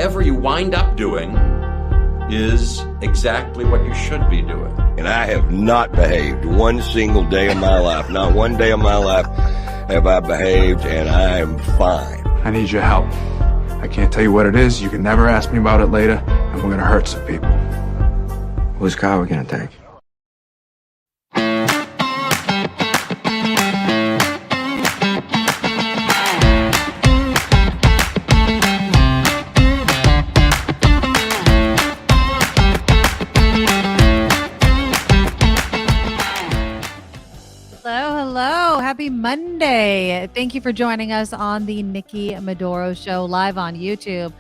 whatever you wind up doing is exactly what you should be doing. And I have not behaved one single day of my life. Not one day of my life have I behaved, and I am fine. I need your help. I can't tell you what it is. You can never ask me about it later, and we're going to hurt some people. Whose car are we going to take? Happy Monday. Thank you for joining us on the Nikki Medoro Show live on YouTube.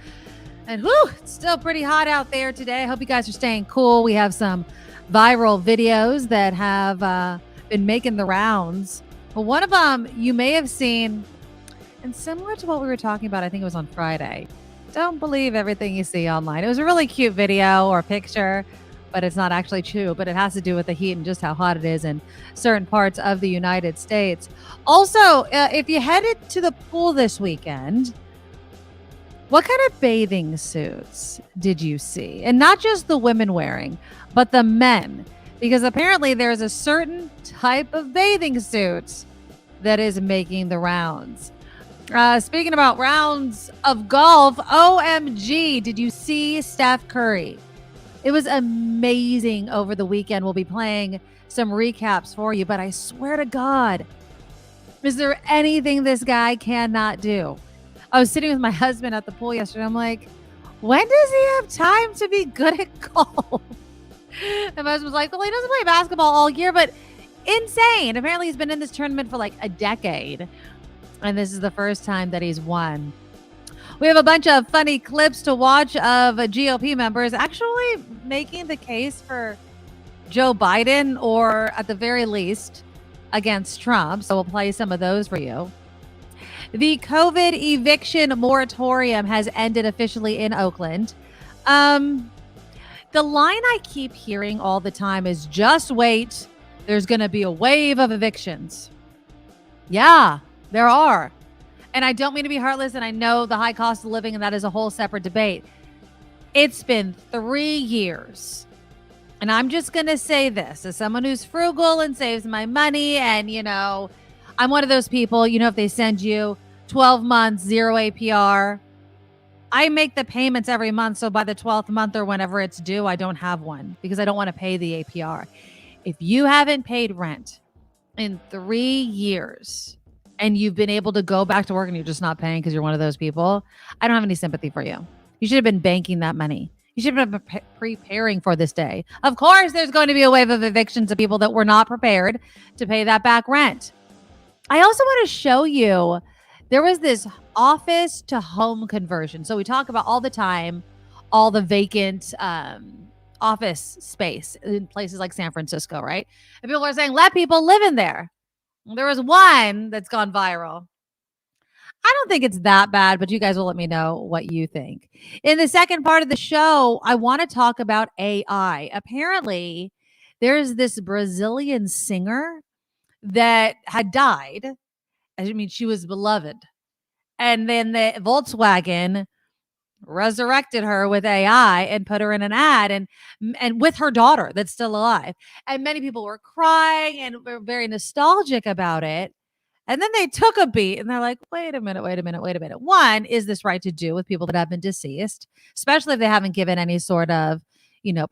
And it's still pretty hot out there today. I hope you guys are staying cool. We have some viral videos that have been making the rounds. But one of them you may have seen, and similar to what we were talking about, I think it was on Friday. Don't believe everything you see online. It was a really cute video or picture, but it's not actually true. But it has to do with the heat and just how hot it is in certain parts of the United States. Also, if you headed to the pool this weekend, what kind of bathing suits did you see? And not just the women wearing, but the men. Because apparently there's a certain type of bathing suit that is making the rounds. Speaking about rounds of golf, OMG, did you see Steph Curry? It was amazing over the weekend. We'll be playing some recaps for you, but I swear to God, is there anything this guy cannot do? I was sitting with my husband at the pool yesterday. I'm like, when does he have time to be good at golf? And my husband was like, well, he doesn't play basketball all year, but insane. Apparently he's been in this tournament for like a decade, and this is the first time that he's won. We have a bunch of funny clips to watch of GOP members actually making the case for Joe Biden, or at the very least against Trump. So we'll play some of those for you. The COVID eviction moratorium has ended officially in Oakland. The line I keep hearing all the time is just wait. There's going to be a wave of evictions. Yeah, there are. And I don't mean to be heartless, and I know the high cost of living, and that is a whole separate debate. It's been 3 years. And I'm just going to say this as someone who's frugal and saves my money. And, I'm one of those people, if they send you 12 months, 0 APR, I make the payments every month. So by the 12th month or whenever it's due, I don't have one because I don't want to pay the APR. If you haven't paid rent in 3 years, and you've been able to go back to work and you're just not paying because you're one of those people, I don't have any sympathy for you. You should have been banking that money. You should have been preparing for this day. Of course, there's going to be a wave of evictions of people that were not prepared to pay that back rent. I also want to show you, there was this office to home conversion. So we talk about all the time, all the vacant office space in places like San Francisco, right? And people are saying, let people live in there. There was one that's gone viral. I don't think it's that bad, but you guys will let me know what you think. In the second part of the show, I want to talk about AI. Apparently, there's this Brazilian singer that had died. I mean, she was beloved. And then the Volkswagen resurrected her with AI and put her in an ad and with her daughter that's still alive. And many people were crying and were very nostalgic about it. And then they took a beat and they're like, wait a minute. One, is this right to do with people that have been deceased, especially if they haven't given any sort of,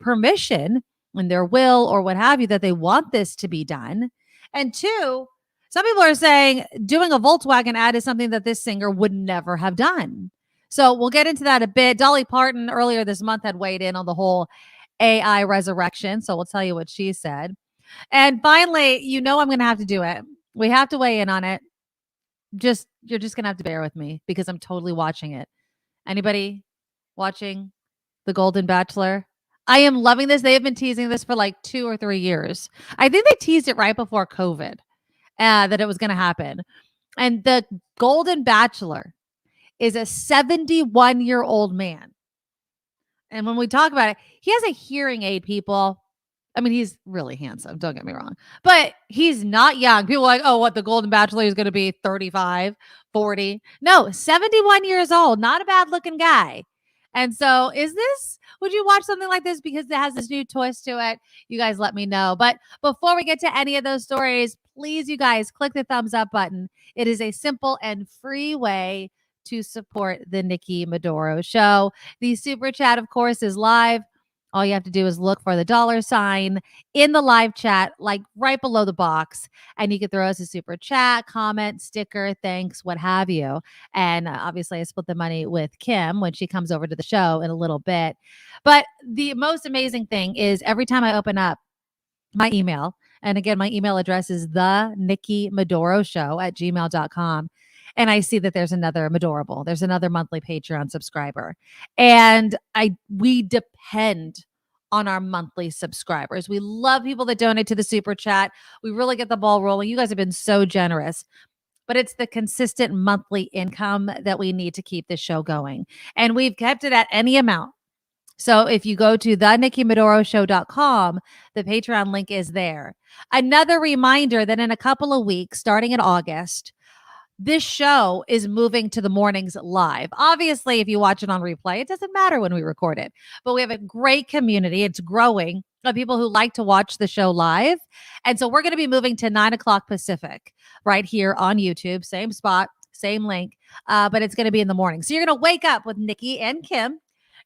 permission in their will or what have you, that they want this to be done? And two, some people are saying doing a Volkswagen ad is something that this singer would never have done. So we'll get into that a bit. Dolly Parton earlier this month had weighed in on the whole AI resurrection. So we'll tell you what she said. And finally, I'm going to have to do it. We have to weigh in on it. You're just going to have to bear with me because I'm totally watching it. Anybody watching The Golden Bachelor? I am loving this. They have been teasing this for like 2 or 3 years. I think they teased it right before COVID that it was going to happen. And The Golden Bachelor is a 71-year-old man. And when we talk about it, he has a hearing aid, people. I mean, he's really handsome. Don't get me wrong. But he's not young. People are like, oh, what? The Golden Bachelor is going to be 35, 40. No, 71 years old. Not a bad looking guy. And so would you watch something like this because it has this new twist to it? You guys let me know. But before we get to any of those stories, please, you guys, click the thumbs up button. It is a simple and free way to support the Nikki Medoro Show. The super chat, of course, is live. All you have to do is look for the $ in the live chat, like right below the box. And you can throw us a super chat, comment, sticker, thanks, what have you. And obviously, I split the money with Kim when she comes over to the show in a little bit. But the most amazing thing is every time I open up my email, and again, my email address is the Nikki Medoro Show at gmail.com. And I see that there's another Medorable. There's another monthly Patreon subscriber. And we depend on our monthly subscribers. We love people that donate to the super chat. We really get the ball rolling. You guys have been so generous. But it's the consistent monthly income that we need to keep this show going. And we've kept it at any amount. So if you go to thenikkimedoroshow.com, the Patreon link is there. Another reminder that in a couple of weeks, starting in August, this show is moving to the mornings live. Obviously, if you watch it on replay, it doesn't matter when we record it. But we have a great community. It's growing of people who like to watch the show live. And so we're going to be moving to 9 o'clock Pacific right here on YouTube. Same spot, same link, but it's going to be in the morning. So you're going to wake up with Nikki and Kim.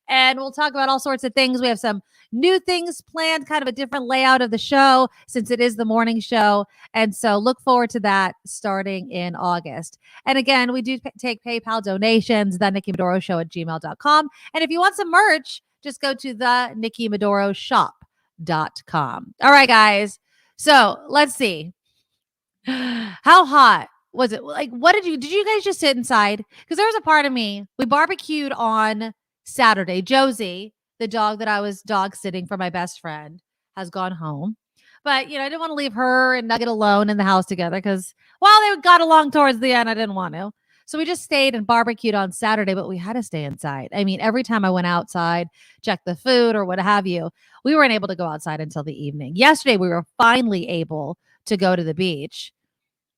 And we'll talk about all sorts of things. We have some new things planned, kind of a different layout of the show since it is the morning show. And so look forward to that starting in August. And again, we do take PayPal donations, the Nikki Medoro Show at gmail.com. And if you want some merch, just go to the Nikki Medoro Shop.com. All right, guys. So let's see. How hot was it? Like, did you guys just sit inside? Because there was a part of me, we barbecued on Saturday. Josie, the dog that I was dog sitting for my best friend, has gone home. But, I didn't want to leave her and Nugget alone in the house together because while they got along towards the end, I didn't want to. So we just stayed and barbecued on Saturday, but we had to stay inside. I mean, every time I went outside, checked the food or what have you, we weren't able to go outside until the evening. Yesterday, we were finally able to go to the beach.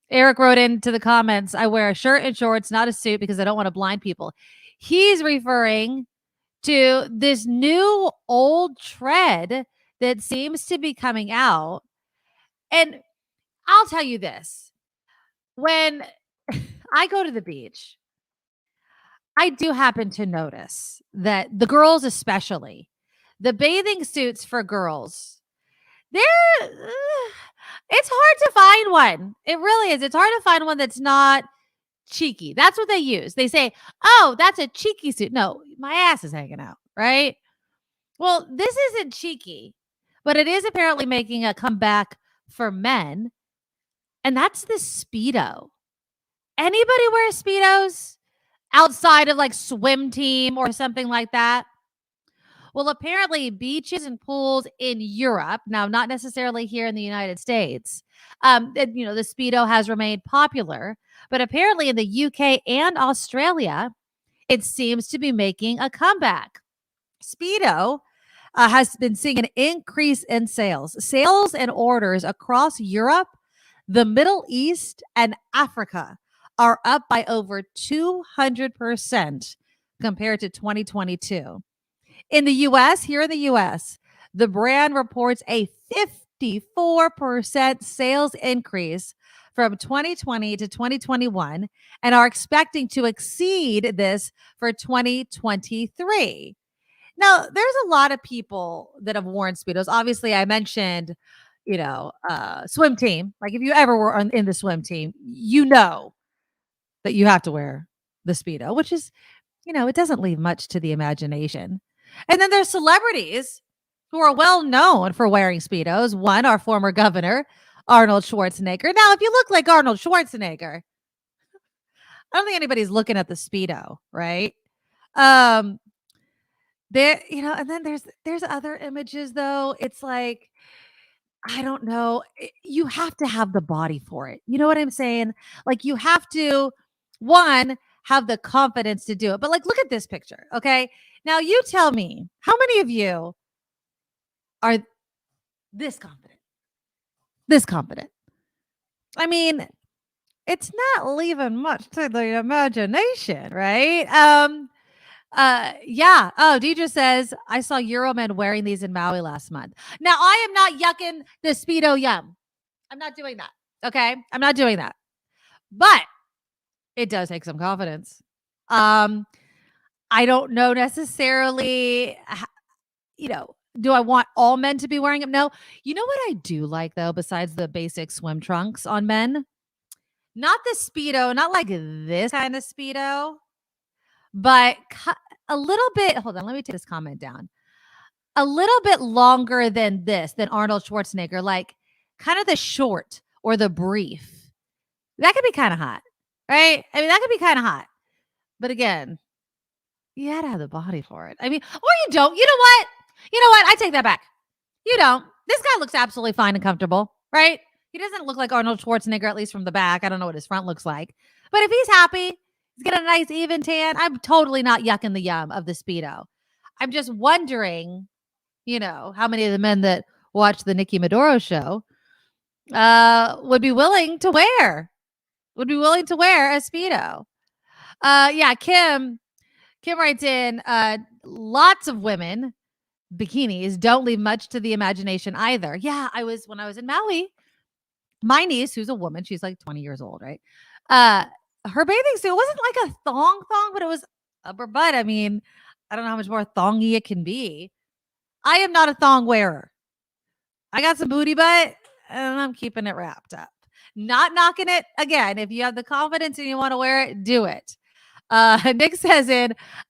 Eric wrote into the comments, I wear a shirt and shorts, not a suit because I don't want to blind people. He's referring to this new old trend that seems to be coming out. And I'll tell you this. When I go to the beach, I do happen to notice that the girls especially, the bathing suits for girls, it's hard to find one. It really is. It's hard to find one that's not cheeky. That's what they use. They say, oh, that's a cheeky suit. No, my ass is hanging out, right? Well, this isn't cheeky, but it is apparently making a comeback for men. And that's the Speedo. Anybody wear Speedos outside of like swim team or something like that? Well, apparently beaches and pools in Europe, now not necessarily here in the United States, the Speedo has remained popular, but apparently in the UK and Australia, it seems to be making a comeback. Speedo has been seeing an increase in sales. Sales and orders across Europe, the Middle East, and Africa are up by over 200% compared to 2022. In the U.S., here in the U.S., the brand reports a 54% sales increase from 2020 to 2021 and are expecting to exceed this for 2023. Now, there's a lot of people that have worn Speedos. Obviously, I mentioned, swim team. Like if you ever were in the swim team, you know that you have to wear the Speedo, which is, it doesn't leave much to the imagination. And then there's celebrities who are well known for wearing Speedos. One, our former governor, Arnold Schwarzenegger. Now, if you look like Arnold Schwarzenegger, I don't think anybody's looking at the Speedo, right? There, and then there's other images though. It's like, I don't know. You have to have the body for it. You know what I'm saying? Like you have to, one, have the confidence to do it. But like, look at this picture. Okay. Now you tell me, how many of you are this confident? This confident. I mean, it's not leaving much to the imagination, right? Yeah. Oh, Deidre says, I saw Euromen wearing these in Maui last month. Now, I am not yucking the Speedo yum. I'm not doing that. Okay. I'm not doing that. But it does take some confidence. I don't know necessarily, do I want all men to be wearing them? No. You know what I do like, though, besides the basic swim trunks on men? Not the Speedo, not like this kind of Speedo, but a little bit. Hold on. Let me take this comment down. A little bit longer than Arnold Schwarzenegger, like kind of the short or the brief. That could be kind of hot, right? I mean, that could be kind of hot. But again, you had to have the body for it. I mean, or you don't. You know what? I take that back. You don't. This guy looks absolutely fine and comfortable, right? He doesn't look like Arnold Schwarzenegger, at least from the back. I don't know what his front looks like. But if he's happy, he's getting a nice even tan, I'm totally not yucking the yum of the Speedo. I'm just wondering, how many of the men that watch the Nikki Medoro show would be willing to wear a Speedo. Yeah, Kim writes in, lots of women bikinis don't leave much to the imagination either. Yeah, when I was in Maui, my niece, who's a woman, she's like 20 years old, right? Her bathing suit wasn't like a thong, but it was upper butt. I mean, I don't know how much more thongy it can be. I am not a thong wearer. I got some booty butt and I'm keeping it wrapped up. Not knocking it. Again, if you have the confidence and you want to wear it, do it. Nick says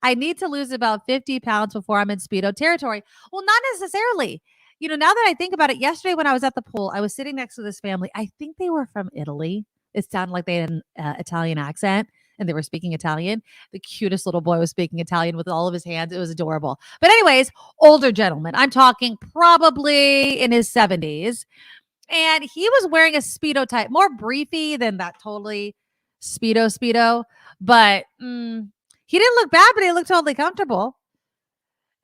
I need to lose about 50 pounds before I'm in Speedo territory. Well, not necessarily. Now that I think about it, yesterday when I was at the pool, I was sitting next to this family. I think they were from Italy. It sounded like they had an Italian accent and they were speaking Italian. The cutest little boy was speaking Italian with all of his hands. It was adorable. But anyways, older gentleman. I'm talking probably in his 70s. And he was wearing a Speedo type, more briefy than that totally Speedo. But he didn't look bad, but he looked totally comfortable.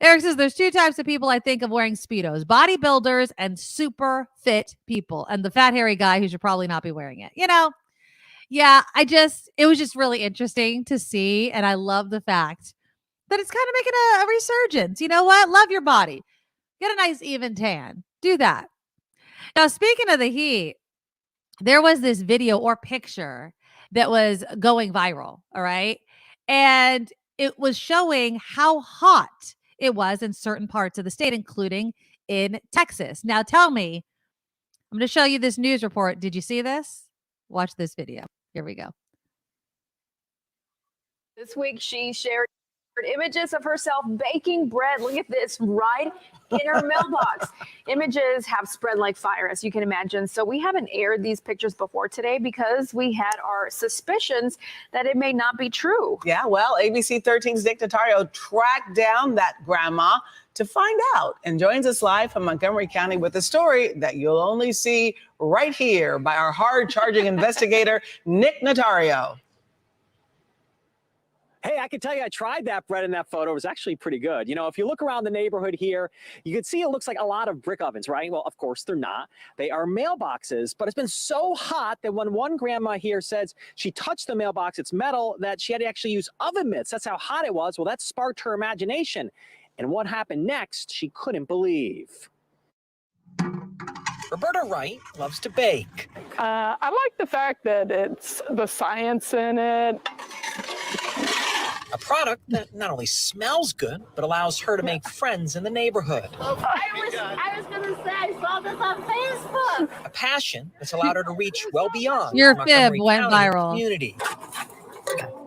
Eric says there's two types of people I think of wearing Speedos: bodybuilders and super fit people. And the fat, hairy guy who should probably not be wearing it. Yeah, it was just really interesting to see. And I love the fact that it's kind of making a resurgence. You know what? Love your body. Get a nice even tan. Do that. Now, speaking of the heat, there was this video or picture that was going viral. All right. And it was showing how hot it was in certain parts of the state, including in Texas. Now, tell me, I'm going to show you this news report. Did you see this? Watch this video. Here we go. This week, she shared images of herself baking bread. Look at this, right in her mailbox. Images have spread like fire, as you can imagine. So we haven't aired these pictures before today because we had our suspicions that it may not be true. Yeah, well, ABC 13's Nick Notario tracked down that grandma to find out and joins us live from Montgomery County with a story that you'll only see right here by our hard-charging investigator, Nick Notario. Hey, I can tell you I tried that bread in that photo. It was actually pretty good. If you look around the neighborhood here, you can see it looks like a lot of brick ovens, right? Well, of course they're not. They are mailboxes, but it's been so hot that when one grandma here says she touched the mailbox, it's metal, that she had to actually use oven mitts. That's how hot it was. Well, that sparked her imagination. And what happened next, she couldn't believe. Roberta Wright loves to bake. I like the fact that it's the science in it. A product that not only smells good, but allows her to make friends in the neighborhood. I was going to say, I saw this on Facebook. A passion that's allowed her to reach well beyond your the fib Montgomery went County viral. Community.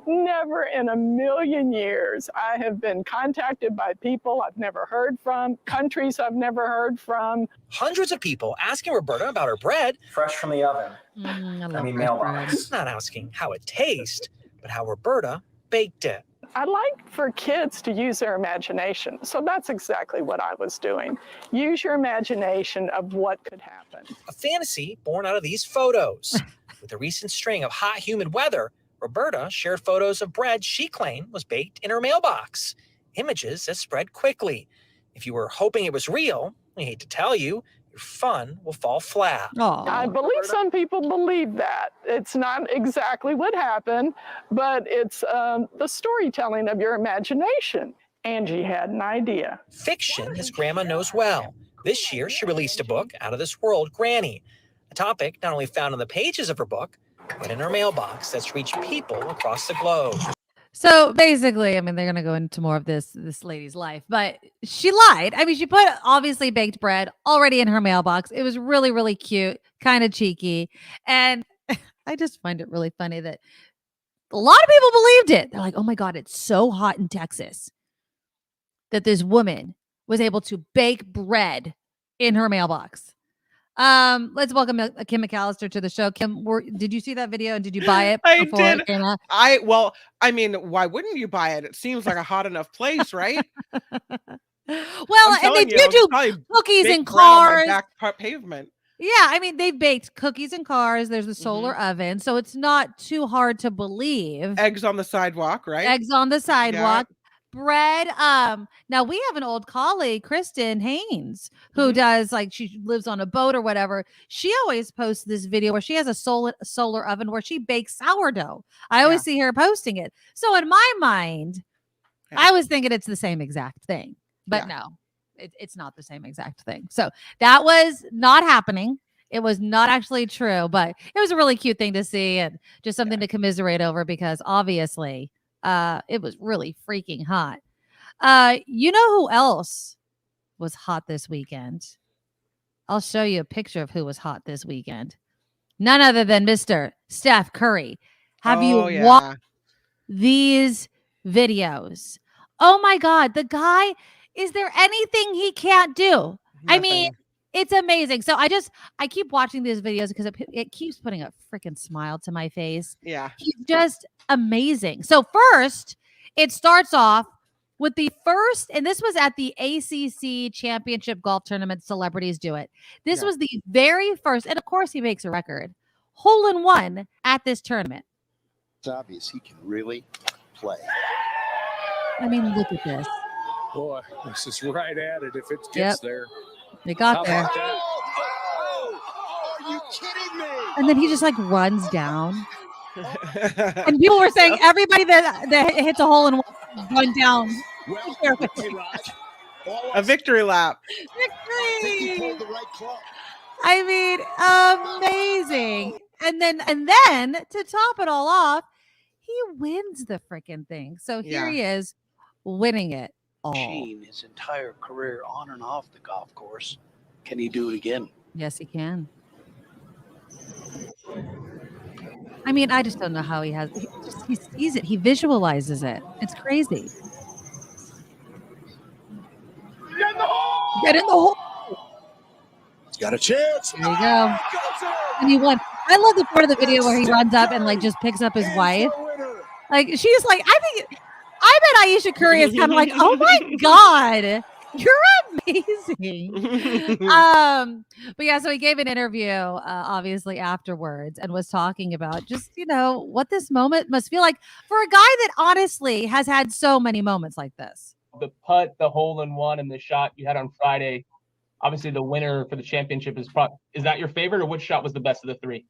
Never in a million years I have been contacted by people I've never heard from, countries I've never heard from. Hundreds of people asking Roberta about her bread. Fresh from the oven. Mailbox. Not asking how it tastes, but how Roberta baked it. I like for kids to use their imagination. So that's exactly what I was doing. Use your imagination of what could happen. A fantasy born out of these photos. With the recent string of hot, humid weather, Roberta shared photos of bread she claimed was baked in her mailbox. Images that spread quickly. If you were hoping it was real, I hate to tell you, your fun will fall flat. I believe some people believe that. It's not exactly what happened, but it's the storytelling of your imagination. Angie had an idea. Fiction his grandma knows well. This year, she released a book, Out of This World, Granny, a topic not only found on the pages of her book, but in her mailbox that's reached people across the globe. So basically, I mean, they're going to go into more of this lady's life, but she lied. I mean, she put obviously baked bread already in her mailbox. It was really, really cute, kind of cheeky. And I just find it really funny that a lot of people believed it. They're like, oh my God, it's so hot in Texas that this woman was able to bake bread in her mailbox. Let's welcome Kim McAllister to the show. Kim, did you see that video and did you buy it? I did. I mean, why wouldn't you buy it? It seems like a hot enough place, right? Well, and they do cookies and cars. Back pavement. Yeah, I mean, they've baked cookies and cars. There's a solar oven, so it's not too hard to believe. Eggs on the sidewalk, right? Eggs on the sidewalk. Yeah. Bread. Now we have an old colleague, Kristen Haynes, who does, like, she lives on a boat or whatever. She always posts this video where she has a solar oven where she bakes sourdough. I always see her posting it. So in my mind, I was thinking it's the same exact thing, but no, it's not the same exact thing. So that was not happening. It was not actually true, but it was a really cute thing to see and just something to commiserate over because obviously it was really freaking hot. You know who else was hot this weekend? I'll show you a picture of who was hot this weekend. None other than Mr. Steph Curry. Have you watched these videos? Oh my God, the guy, is there anything he can't do? Nothing. I mean, it's amazing. So I keep watching these videos because it keeps putting a freaking smile to my face. Yeah. He's just amazing. So first, it starts off with the first, and this was at the ACC Championship Golf Tournament. Celebrities do it. This was the very first, and of course he makes a record, hole-in-one at this tournament. It's obvious he can really play. I mean, look at this. Boy, this is right at it if it gets there. They got there. Are you kidding me? And then he just like runs down. And people were saying everybody that hits a hole in one run down. A victory lap. Victory! I mean, amazing. And then to top it all off, he wins the freaking thing. So here he is winning it all. His entire career on and off the golf course. Can he do it again? Yes, he can. I mean, I just don't know how he sees it. He visualizes it. It's crazy. Get in the hole. He's got a chance. There you go. And he won. I love the part of the video where he runs up and like just picks up his wife. Like she's like, I bet Ayesha Curry is kind of like, oh my God, you're amazing. But yeah, so he gave an interview obviously afterwards and was talking about just, what this moment must feel like for a guy that honestly has had so many moments like this. The putt, the hole-in-one, and the shot you had on Friday, obviously the winner for the championship is that your favorite, or which shot was the best of the three?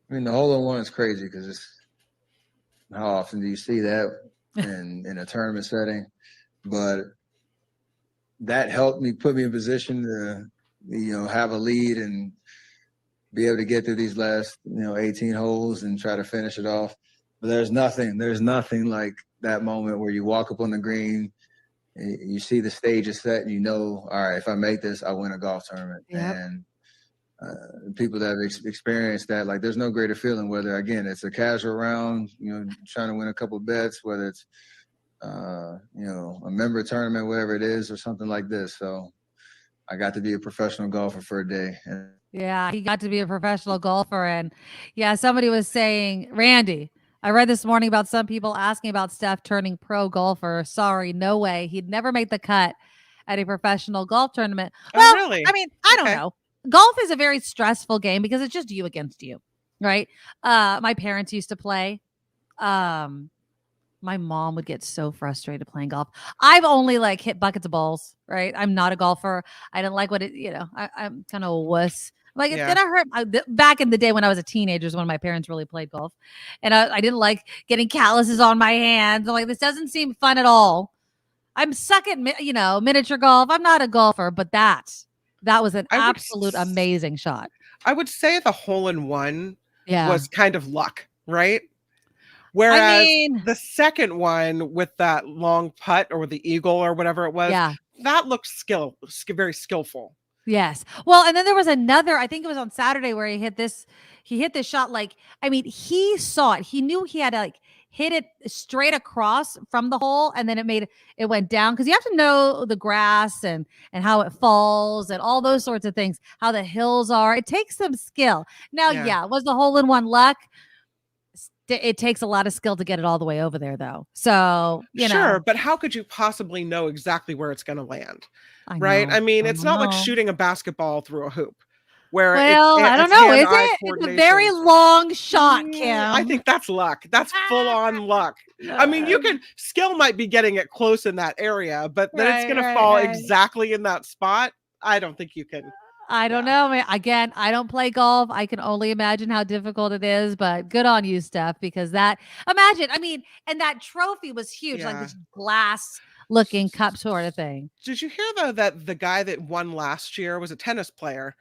I mean, the hole-in-one is crazy because it's how often do you see that in a tournament setting? But that helped me, put me in position to, have a lead and be able to get through these last, 18 holes and try to finish it off. But there's nothing like that moment where you walk up on the green, you see the stage is set, and all right, if I make this, I win a golf tournament. Yep. And people that have experienced that, like, there's no greater feeling, whether, again, it's a casual round, trying to win a couple of bets, whether it's, a member tournament, whatever it is, or something like this. So I got to be a professional golfer for a day. Yeah, he got to be a professional golfer. And yeah, somebody was saying, Randy, I read this morning about some people asking about Steph turning pro golfer. Sorry, no way. He'd never make the cut at a professional golf tournament. Well, really? I mean, I don't know. Golf is a very stressful game because it's just you against you, right? My parents used to play. My mom would get so frustrated playing golf. I've only like hit buckets of balls, right? I'm not a golfer. I didn't like what it, I'm kind of a wuss. Like it's Yeah. gonna hurt. Back in the day when I was a teenager is when my parents really played golf. And I didn't like getting calluses on my hands. I'm like, this doesn't seem fun at all. I'm suck at, miniature golf. I'm not a golfer, but that was an absolute amazing shot. I would say the hole-in-one Yeah. was kind of luck, right? Whereas the second one with that long putt or the eagle or whatever it was, that looked very skillful. Yes. Well, and then there was another, I think it was on Saturday where he hit this shot. Like, I mean, he saw it. He knew he had to like hit it straight across from the hole. And then it went down. Cause you have to know the grass and how it falls and all those sorts of things, how the hills are. It takes some skill. Now, was the hole-in-one luck? It takes a lot of skill to get it all the way over there, though. So, Sure, but how could you possibly know exactly where it's going to land? Right? I mean, it's not like shooting a basketball through a hoop. Where I don't know. Is it? It's a very long shot, Kim. I think that's luck. That's full on luck. I mean, skill might be getting it close in that area, but then it's going to fall exactly in that spot. I don't think you can. I don't know. Again, I don't play golf. I can only imagine how difficult it is, but good on you, Steph, because and that trophy was huge, like this glass looking cup sort of thing. Did you hear though that the guy that won last year was a tennis player?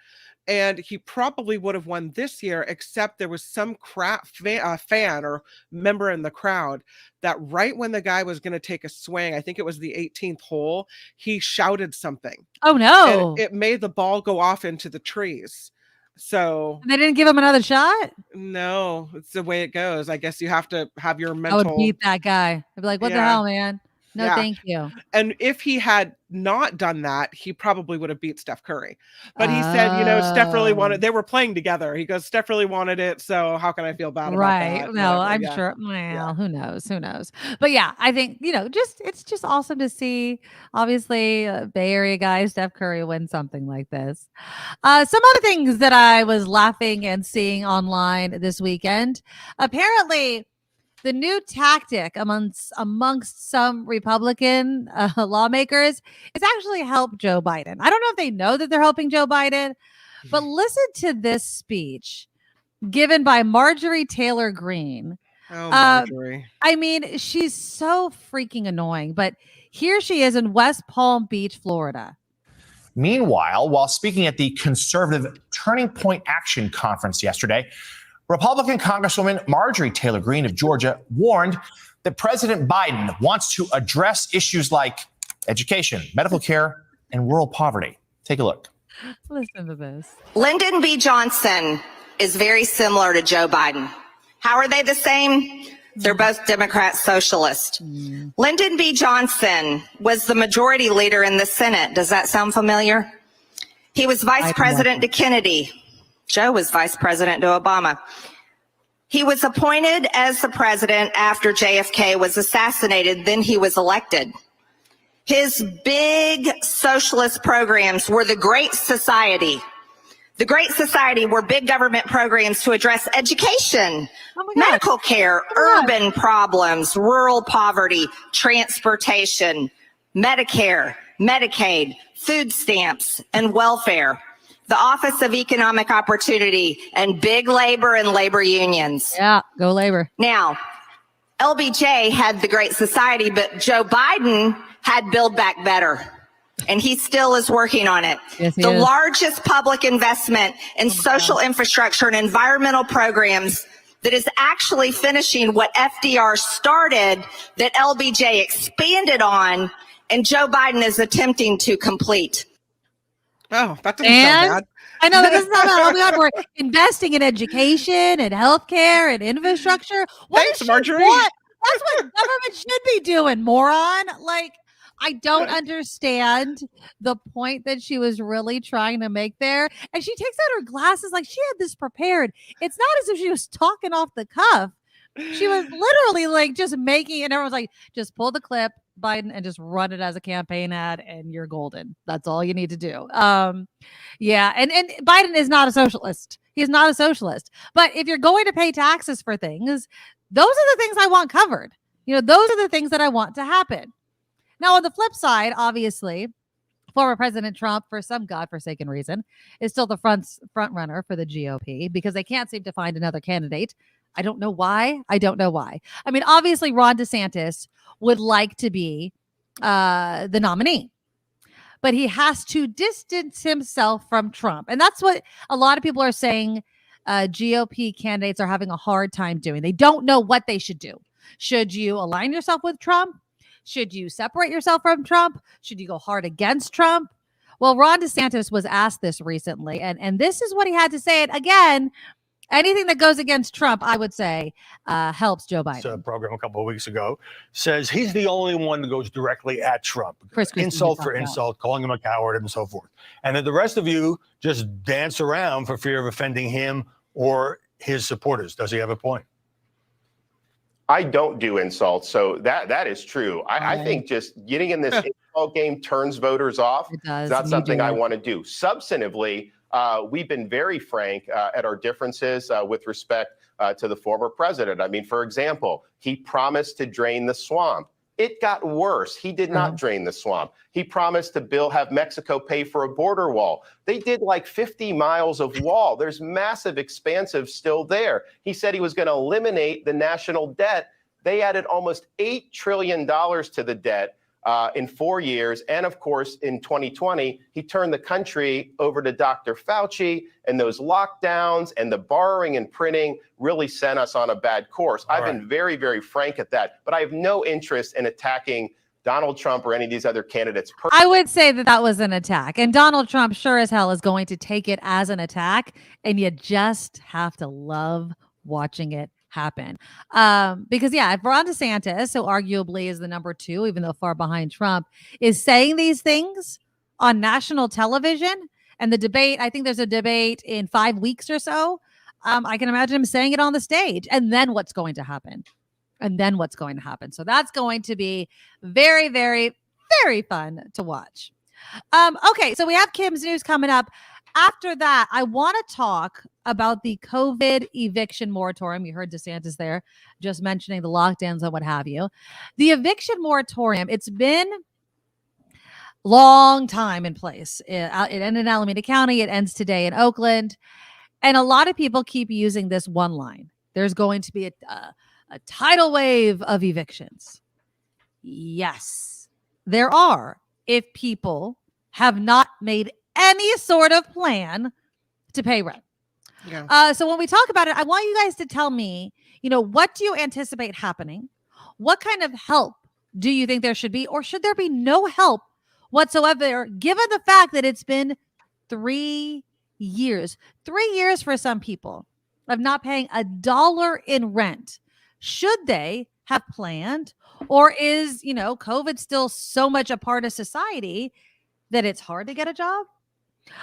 And he probably would have won this year, except there was some fan or member in the crowd that right when the guy was going to take a swing, I think it was the 18th hole, he shouted something. Oh, no. And it made the ball go off into the trees. So they didn't give him another shot? No, it's the way it goes. I guess you have to have your I would beat that guy. I'd be like, what the hell, man? No, thank you. And if he had not done that, he probably would have beat Steph Curry. But he said, Steph really wanted, they were playing together. He goes, Steph really wanted it. So how can I feel bad about that? No, I'm sure. Well, who knows? But yeah, I think, it's just awesome to see, obviously, Bay Area guy, Steph Curry win something like this. Some other things that I was laughing and seeing online this weekend. Apparently, the new tactic amongst some Republican lawmakers is actually help Joe Biden. I don't know if they know that they're helping Joe Biden, but listen to this speech given by Marjorie Taylor Greene. Oh, Marjorie. I mean, she's so freaking annoying, but here she is in West Palm Beach, Florida. Meanwhile, while speaking at the conservative Turning Point Action Conference yesterday, Republican Congresswoman Marjorie Taylor Greene of Georgia warned that President Biden wants to address issues like education, medical care, and rural poverty. Take a look. Listen to this. Lyndon B. Johnson is very similar to Joe Biden. How are they the same? They're both Democrat socialist. Lyndon B. Johnson was the majority leader in the Senate. Does that sound familiar? He was vice president to Kennedy. Joe was vice president to Obama. He was appointed as the president after JFK was assassinated. Then he was elected. His big socialist programs were the Great Society. The Great Society were big government programs to address education, medical care, urban problems, rural poverty, transportation, Medicare, Medicaid, food stamps, and welfare. The Office of Economic Opportunity, and big labor and labor unions. Yeah, go labor. Now, LBJ had the Great Society, but Joe Biden had Build Back Better, and he still is working on it. Yes, the largest public investment in social infrastructure and environmental programs that is actually finishing what FDR started, that LBJ expanded on, and Joe Biden is attempting to complete. Oh, that doesn't sound bad. I know that doesn't sound bad. Oh my God, we're investing in education and healthcare and infrastructure. Thanks, Marjorie. That's what government should be doing, moron. Like, I don't understand the point that she was really trying to make there. And she takes out her glasses like she had this prepared. It's not as if she was talking off the cuff. She was literally like just making, and everyone's like, just pull the clip, Biden, and just run it as a campaign ad, and you're golden. That's all you need to do. Yeah, and Biden is not a socialist. He's not a socialist. But if you're going to pay taxes for things, those are the things I want covered. Those are the things that I want to happen. Now, on the flip side, obviously, former President Trump, for some godforsaken reason, is still the front runner for the GOP because they can't seem to find another candidate. I don't know why. I mean, obviously, Ron DeSantis would like to be the nominee, but he has to distance himself from Trump. And that's what a lot of people are saying GOP candidates are having a hard time doing. They don't know what they should do. Should you align yourself with Trump? Should you separate yourself from Trump? Should you go hard against Trump? Well, Ron DeSantis was asked this recently, and this is what he had to say. And again, anything that goes against Trump, I would say, helps Joe Biden. Program a couple of weeks ago says he's the only one that goes directly at Trump. Insult for insult, calling him a coward and so forth. And that the rest of you just dance around for fear of offending him or his supporters. Does he have a point? I don't do insults, so that is true. I think just getting in this insult game turns voters off. It's not something I want to do. Substantively, we've been very frank at our differences with respect to the former president. I mean, for example, he promised to drain the swamp. It got worse. He did not drain the swamp. He promised to have Mexico pay for a border wall. They did like 50 miles of wall. There's massive expansive still there. He said he was going to eliminate the national debt. They added almost $8 trillion to the debt in 4 years. And of course, in 2020, he turned the country over to Dr. Fauci, and those lockdowns and the borrowing and printing really sent us on a bad course. I've been very, very frank at that, but I have no interest in attacking Donald Trump or any of these other candidates. I would say that was an attack, and Donald Trump sure as hell is going to take it as an attack, and you just have to love watching it happen. Because if Ron DeSantis, who arguably is the number 2, even though far behind Trump, is saying these things on national television, and the debate, I think there's a debate in 5 weeks or so, I can imagine him saying it on the stage, and then what's going to happen? So that's going to be very, very, very fun to watch. Okay, so we have Kim's news coming up. After that, I want to talk about the COVID eviction moratorium. You heard DeSantis there just mentioning the lockdowns and what have you. The eviction moratorium, it's been long time in place. It ended in Alameda County. It ends today in Oakland. And a lot of people keep using this one line. There's going to be a tidal wave of evictions. Yes, there are. If people have not made any sort of plan to pay rent. Yeah. So when we talk about it, I want you guys to tell me, what do you anticipate happening? What kind of help do you think there should be? Or should there be no help whatsoever, given the fact that it's been 3 years? 3 years for some people of not paying $1 in rent. Should they have planned? Or is, COVID still so much a part of society that it's hard to get a job?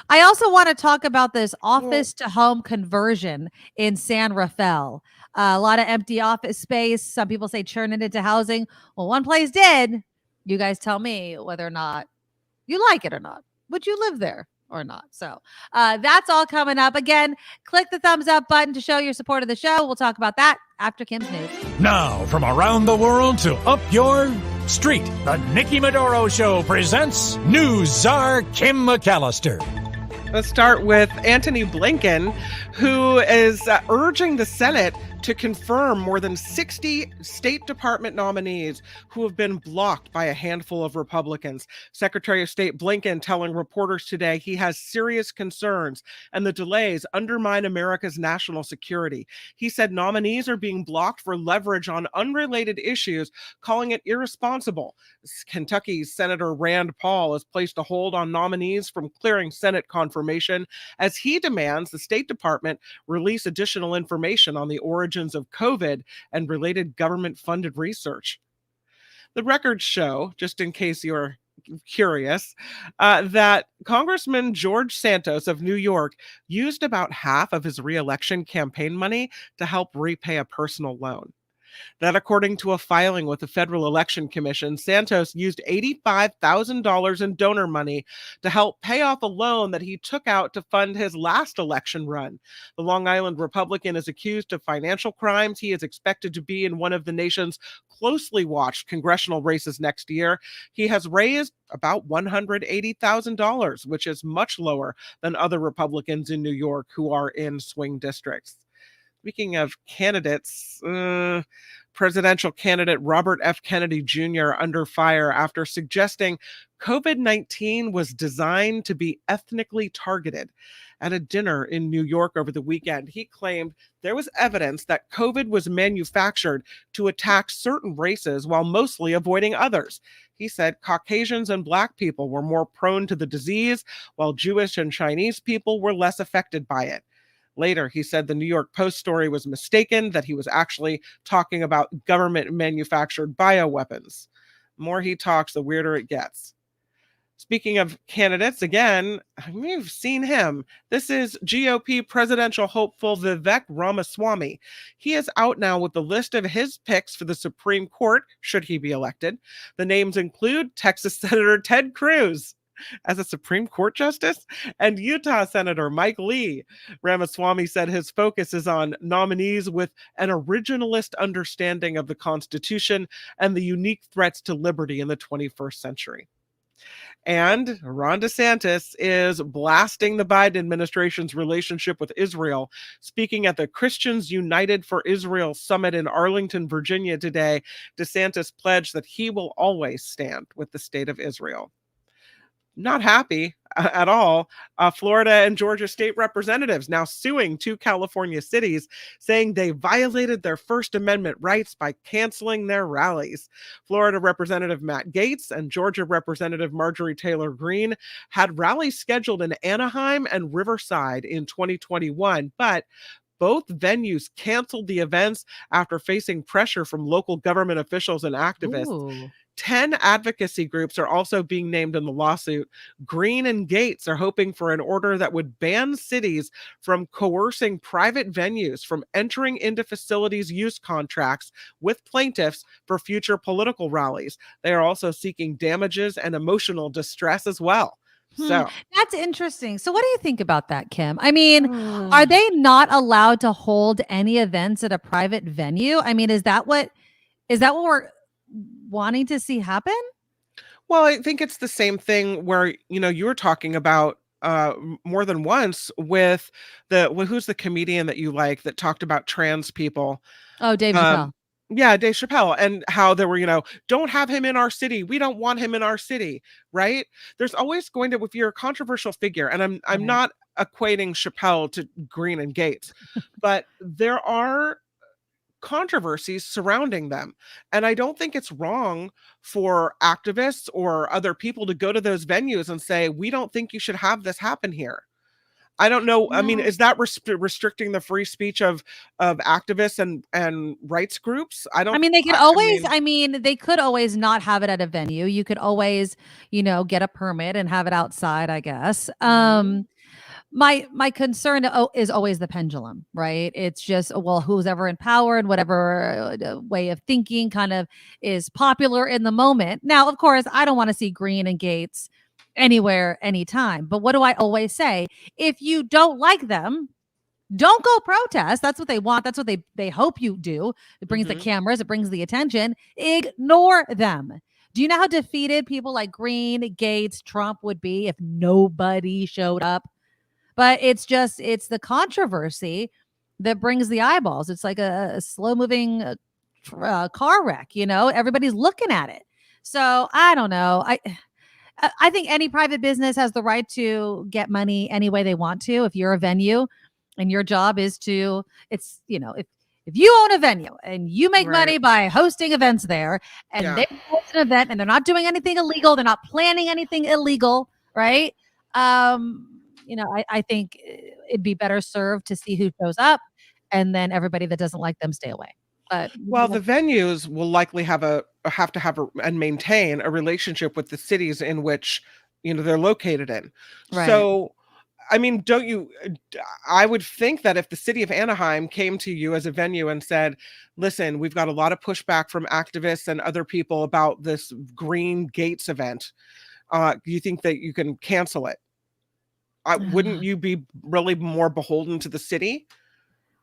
I also want to talk about this office to home conversion in San Rafael. A lot of empty office space. Some people say churn it into housing. Well, one place did. You guys tell me whether or not you like it or not. Would you live there or not? So that's all coming up. Again, click the thumbs up button to show your support of the show. We'll talk about that after Kim's news. Now, from around the world to up your street, the Nikki Medoro Show presents News Czar Kim McAllister. Let's start with Antony Blinken, who is urging the Senate to confirm more than 60 State Department nominees who have been blocked by a handful of Republicans. Secretary of State Blinken telling reporters today he has serious concerns and the delays undermine America's national security. He said nominees are being blocked for leverage on unrelated issues, calling it irresponsible. Kentucky's Senator Rand Paul has placed a hold on nominees from clearing Senate confirmation as he demands the State Department release additional information on the origins of COVID and related government-funded research. The records show, just in case you're curious, that Congressman George Santos of New York used about half of his re-election campaign money to help repay a personal loan. That, according to a filing with the Federal Election Commission, Santos used $85,000 in donor money to help pay off a loan that he took out to fund his last election run. The Long Island Republican is accused of financial crimes. He is expected to be in one of the nation's closely watched congressional races next year. He has raised about $180,000, which is much lower than other Republicans in New York who are in swing districts. Speaking of candidates, presidential candidate Robert F. Kennedy Jr. under fire after suggesting COVID-19 was designed to be ethnically targeted. At a dinner in New York over the weekend, he claimed there was evidence that COVID was manufactured to attack certain races while mostly avoiding others. He said Caucasians and Black people were more prone to the disease, while Jewish and Chinese people were less affected by it. Later, he said the New York Post story was mistaken, that he was actually talking about government-manufactured bioweapons. The more he talks, the weirder it gets. Speaking of candidates, again, we've seen him. This is GOP presidential hopeful Vivek Ramaswamy. He is out now with the list of his picks for the Supreme Court, should he be elected. The names include Texas Senator Ted Cruz as a Supreme Court justice and Utah Senator Mike Lee. Ramaswamy said his focus is on nominees with an originalist understanding of the Constitution and the unique threats to liberty in the 21st century. And Ron DeSantis is blasting the Biden administration's relationship with Israel. Speaking at the Christians United for Israel Summit in Arlington, Virginia today, DeSantis pledged that he will always stand with the state of Israel. Not happy at all. Florida and Georgia state representatives now suing two California cities, saying they violated their First Amendment rights by canceling their rallies. Florida Representative Matt Gaetz and Georgia Representative Marjorie Taylor Greene had rallies scheduled in Anaheim and Riverside in 2021, but both venues canceled the events after facing pressure from local government officials and activists. Ooh. 10 advocacy groups are also being named in the lawsuit. Greene and Gaetz are hoping for an order that would ban cities from coercing private venues from entering into facilities use contracts with plaintiffs for future political rallies. They are also seeking damages and emotional distress as well. So that's interesting. So what do you think about that, Kim? I mean, are they not allowed to hold any events at a private venue? I mean, is that what we're wanting to see happen? Well, I think it's the same thing where, you were talking about more than once with who's the comedian that you like that talked about trans people? Oh, Dave Chappelle. Yeah, Dave Chappelle, and how there were, don't have him in our city. We don't want him in our city, right? There's always going to, if you're a controversial figure, and I'm not equating Chappelle to Greene and Gaetz, but there are controversies surrounding them. And I don't think it's wrong for activists or other people to go to those venues and say, we don't think you should have this happen here. I don't know. I mean, is that restricting the free speech of activists and rights groups? I don't. I mean, they could always. They could always not have it at a venue. You could always, get a permit and have it outside, I guess. My concern is always the pendulum, right? It's just, well, who's ever in power and whatever way of thinking kind of is popular in the moment. Now, of course, I don't want to see Greene and Gaetz anywhere, anytime. But what do I always say? If you don't like them, don't go protest. That's what they want. That's what they hope you do. It brings the cameras. It brings the attention. Ignore them. Do you know how defeated people like Greene, Gaetz, Trump would be if nobody showed up? But it's the controversy that brings the eyeballs. It's like a slow moving car wreck, everybody's looking at it. So I don't know. I think any private business has the right to get money any way they want to. If you're a venue and your job is to, if you own a venue and you make money by hosting events there and they host an event and they're not doing anything illegal, they're not planning anything illegal, right? I think it'd be better served to see who shows up, and then everybody that doesn't like them stay away. But the venues will likely have to have and maintain a relationship with the cities in which they're located in. Right. So I mean, I would think that if the city of Anaheim came to you as a venue and said, listen, we've got a lot of pushback from activists and other people about this Green Gates event. You think that you can cancel it? Wouldn't you be really more beholden to the city?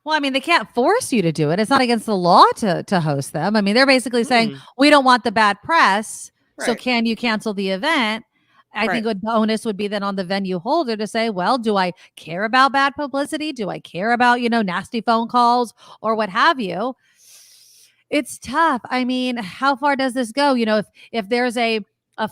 Well, I mean, they can't force you to do it. It's not against the law to host them. I mean, they're basically saying, we don't want the bad press. So can you cancel the event? I think the onus would be then on the venue holder to say, well, do I care about bad publicity? Do I care about, nasty phone calls or what have you? It's tough. I mean, how far does this go? If there's a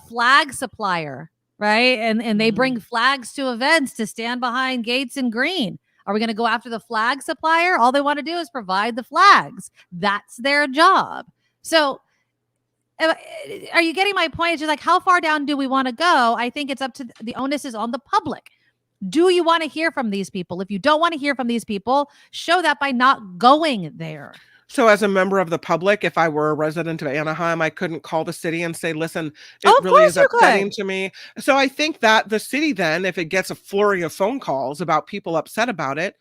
flag supplier, right? And they bring flags to events to stand behind Gates and Green. Are we going to go after the flag supplier? All they want to do is provide the flags. That's their job. So are you getting my point? It's just like, how far down do we want to go? I think it's up to the onus is on the public. Do you want to hear from these people? If you don't want to hear from these people, show that by not going there. So as a member of the public, if I were a resident of Anaheim, I couldn't call the city and say, listen, it really is upsetting to me. So I think that the city then, if it gets a flurry of phone calls about people upset about it,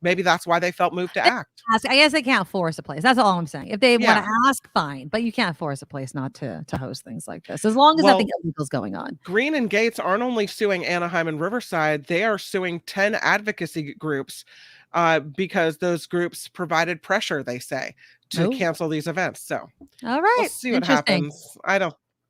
maybe that's why they felt moved to act. I guess they can't force a place. That's all I'm saying. If they want to ask, fine. But you can't force a place not to host things like this, as long as nothing illegal is going on. Green and Gates aren't only suing Anaheim and Riverside, they are suing 10 advocacy groups because those groups provided pressure, they say, to cancel these events. So all right, we'll see what happens.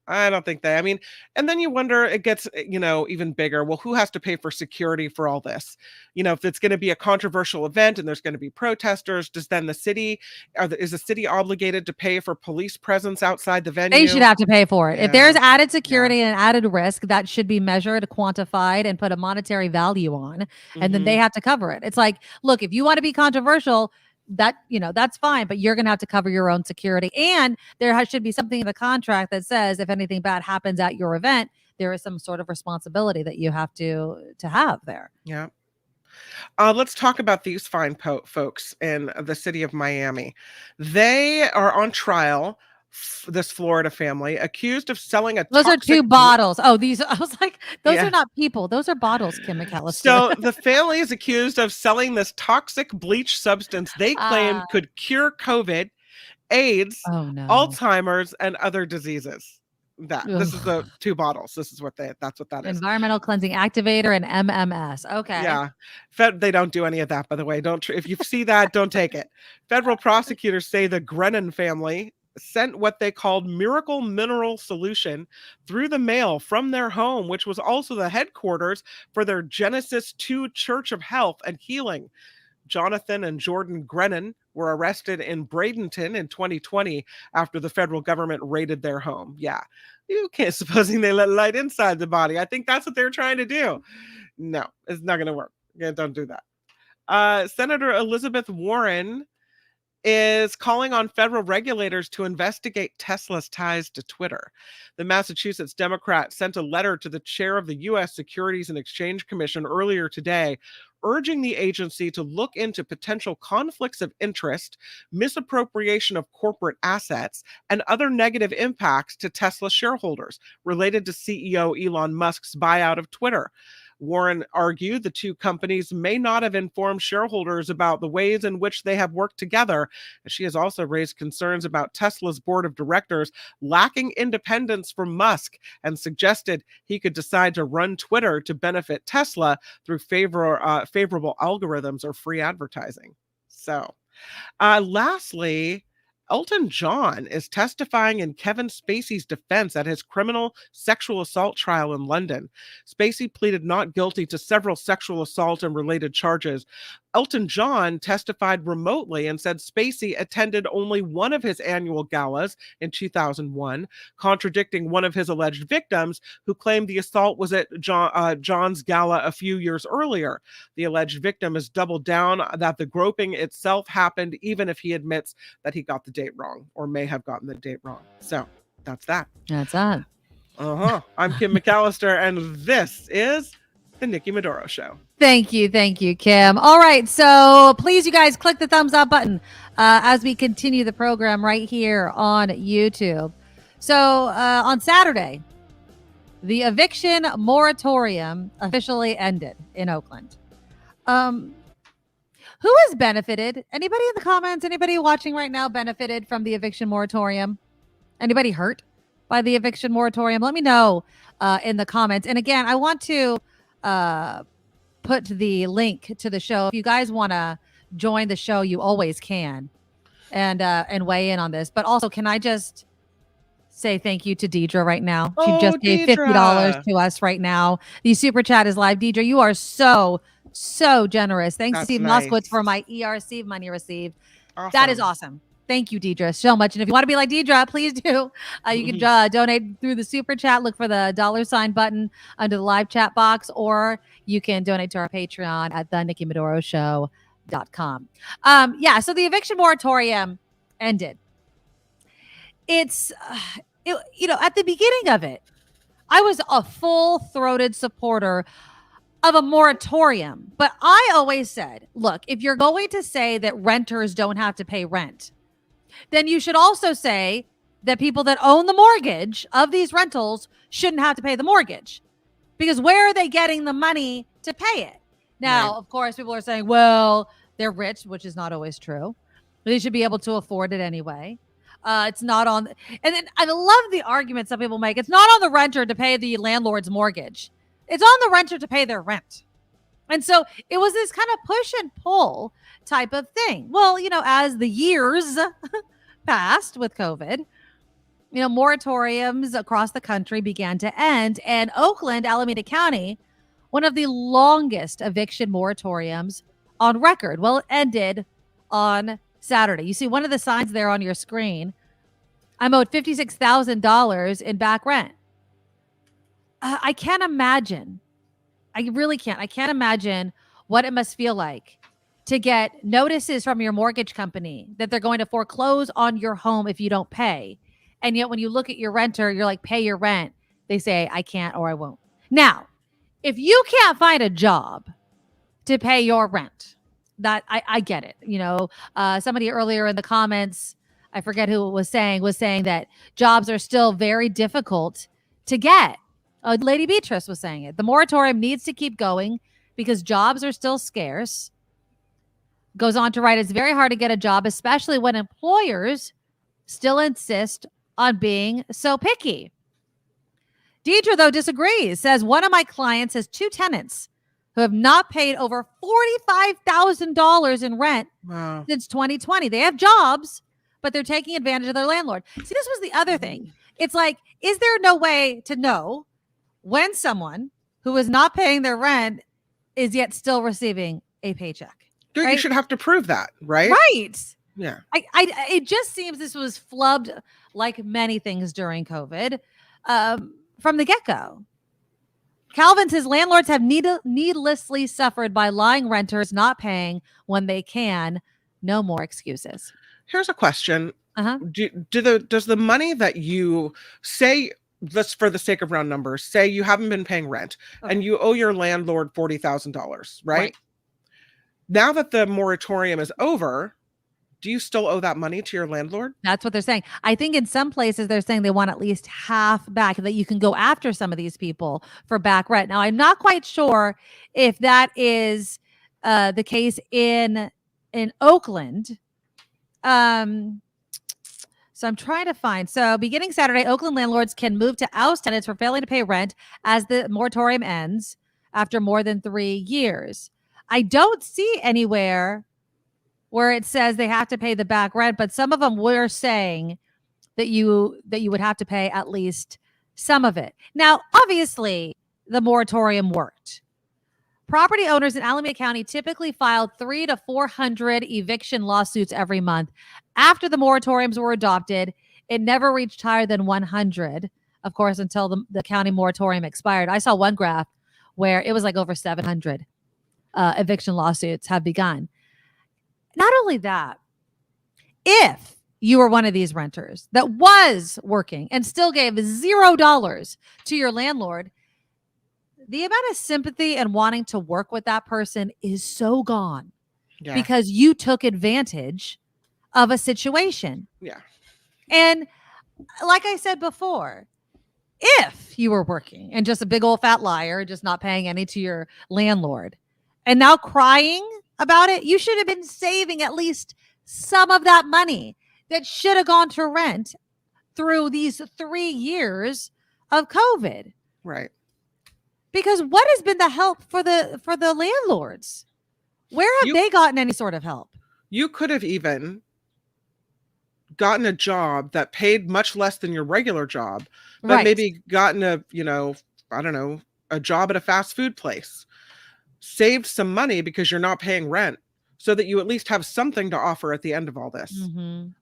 I don't think they, and then you wonder, it gets, even bigger. Well, who has to pay for security for all this? If it's going to be a controversial event and there's going to be protesters, is the city obligated to pay for police presence outside the venue? They should have to pay for it. Yeah. If there's added security and added risk, that should be measured, quantified, and put a monetary value on, and then they have to cover it. It's like, look, if you want to be controversial, that's fine, but you're going to have to cover your own security. And there should be something in the contract that says if anything bad happens at your event, there is some sort of responsibility that you have to have there. Yeah. Let's talk about these fine folks in the city of Miami. They are on trial. This Florida family accused of selling those are 2 bottles. I was like, those are not people. Those are bottles, Kim McAllister. So the family is accused of selling this toxic bleach substance they claim could cure COVID, AIDS, Alzheimer's, and other diseases. This is the 2 bottles. This is that's what that is. Environmental cleansing activator and MMS. Okay. Yeah. They don't do any of that, by the way. If you see that, don't take it. Federal prosecutors say the Grennan family sent what they called miracle mineral solution through the mail from their home, which was also the headquarters for their Genesis 2 Church of Health and Healing. Jonathan and Jordan Grennan were arrested in Bradenton in 2020 after the federal government raided their home. Yeah, you can't, supposing they let light inside the body. I think that's what they're trying to do. No, it's not going to work. Yeah, don't do that. Senator Elizabeth Warren is calling on federal regulators to investigate Tesla's ties to Twitter. The Massachusetts Democrat sent a letter to the chair of the U.S. Securities and Exchange Commission earlier today, urging the agency to look into potential conflicts of interest, misappropriation of corporate assets, and other negative impacts to Tesla shareholders related to CEO Elon Musk's buyout of Twitter. Warren argued the 2 companies may not have informed shareholders about the ways in which they have worked together. She has also raised concerns about Tesla's board of directors lacking independence from Musk and suggested he could decide to run Twitter to benefit Tesla through favorable algorithms or free advertising. So, lastly, Elton John is testifying in Kevin Spacey's defense at his criminal sexual assault trial in London. Spacey pleaded not guilty to several sexual assault and related charges. Elton John testified remotely and said Spacey attended only one of his annual galas in 2001, contradicting one of his alleged victims who claimed the assault was at John's gala a few years earlier. The alleged victim has doubled down that the groping itself happened, even if he admits that he got the date wrong or may have gotten the date wrong. So that's that. That's that. I'm Kim McAllister, and this is the Nikki Medoro Show. Thank you, Kim. All right, so please, you guys, click the thumbs up button as we continue the program right here on YouTube. So on Saturday, The eviction moratorium officially ended in Oakland. Who has benefited? Anybody in the comments? Anybody watching right now benefited from the eviction moratorium? Anybody hurt by the eviction moratorium? Let me know in the comments. And again, I want to put the link to the show. If you guys want to join the show, you always can, and weigh in on this. But also, can I just say thank you to Deidre right now? She just gave $50 to us right now. The super chat is live. Deidre, you are so generous. Thanks to Steve Moskowitz for my ERC money received. Awesome. That is awesome. Thank you, Deidre, so much. And if you want to be like Deidre, please do. You can donate through the super chat. Look for the $ button under the live chat box, or you can donate to our Patreon at theNikkiMedoroShow.com. So the eviction moratorium ended. It's, at the beginning of it, I was a full-throated supporter of a moratorium. But I always said, look, if you're going to say that renters don't have to pay rent, then you should also say that people that own the mortgage of these rentals shouldn't have to pay the mortgage, because where are they getting the money to pay it? Now, Of course, people are saying, well, they're rich, which is not always true. They should be able to afford it anyway. It's not on. And then I love the argument some people make. It's not on the renter to pay the landlord's mortgage. It's on the renter to pay their rent. And so it was this kind of push and pull type of thing. Well, as the years passed with COVID, moratoriums across the country began to end. And Oakland, Alameda County, one of the longest eviction moratoriums on record. Well, it ended on Saturday. You see one of the signs there on your screen. I'm owed $56,000 in back rent. I can't imagine. I really can't. I can't imagine what it must feel like to get notices from your mortgage company that they're going to foreclose on your home if you don't pay. And yet when you look at your renter, you're like, pay your rent. They say, I can't or I won't. Now, if you can't find a job to pay your rent, that I get it. Somebody earlier in the comments, I forget who it was saying that jobs are still very difficult to get. Lady Beatrice was saying it. The moratorium needs to keep going because jobs are still scarce. Goes on to write, it's very hard to get a job, especially when employers still insist on being so picky. Deidre, though, disagrees, says one of my clients has 2 tenants who have not paid over $45,000 in rent since 2020. They have jobs, but they're taking advantage of their landlord. See, this was the other thing. It's like, is there no way to know when someone who is not paying their rent is yet still receiving a paycheck? Dude, right? You should have to prove that, right? Right. Yeah. It just seems this was flubbed like many things during COVID from the get-go. Calvin says landlords have needlessly suffered by lying renters not paying when they can. No more excuses. Here's a question. Does the money that you say, let's for the sake of round numbers, say you haven't been paying rent and you owe your landlord $40,000, right? Now that the moratorium is over, do you still owe that money to your landlord? That's what they're saying. I think in some places they're saying they want at least half back, that you can go after some of these people for back rent. Now, I'm not quite sure if that is the case in Oakland. So I'm trying to find. So beginning Saturday, Oakland landlords can move to oust tenants for failing to pay rent as the moratorium ends after more than 3 years. I don't see anywhere where it says they have to pay the back rent, but some of them were saying that you would have to pay at least some of it. Now, obviously, the moratorium worked. Property owners in Alameda County typically filed 300 to 400 eviction lawsuits every month. After the moratoriums were adopted, it never reached higher than 100, of course, until the county moratorium expired. I saw one graph where it was like over 700 eviction lawsuits have begun. Not only that, if you were one of these renters that was working and still gave $0 to your landlord, the amount of sympathy and wanting to work with that person is so gone because you took advantage of a situation. Yeah. And like I said before, if you were working and just a big old fat liar, just not paying any to your landlord, and now crying about it, you should have been saving at least some of that money that should have gone to rent through these 3 years of COVID. Right. Because what has been the help for the landlords? Where have they gotten any sort of help? You could have even gotten a job that paid much less than your regular job, but maybe gotten a, I don't know, a job at a fast food place, saved some money because you're not paying rent, so that you at least have something to offer at the end of all this,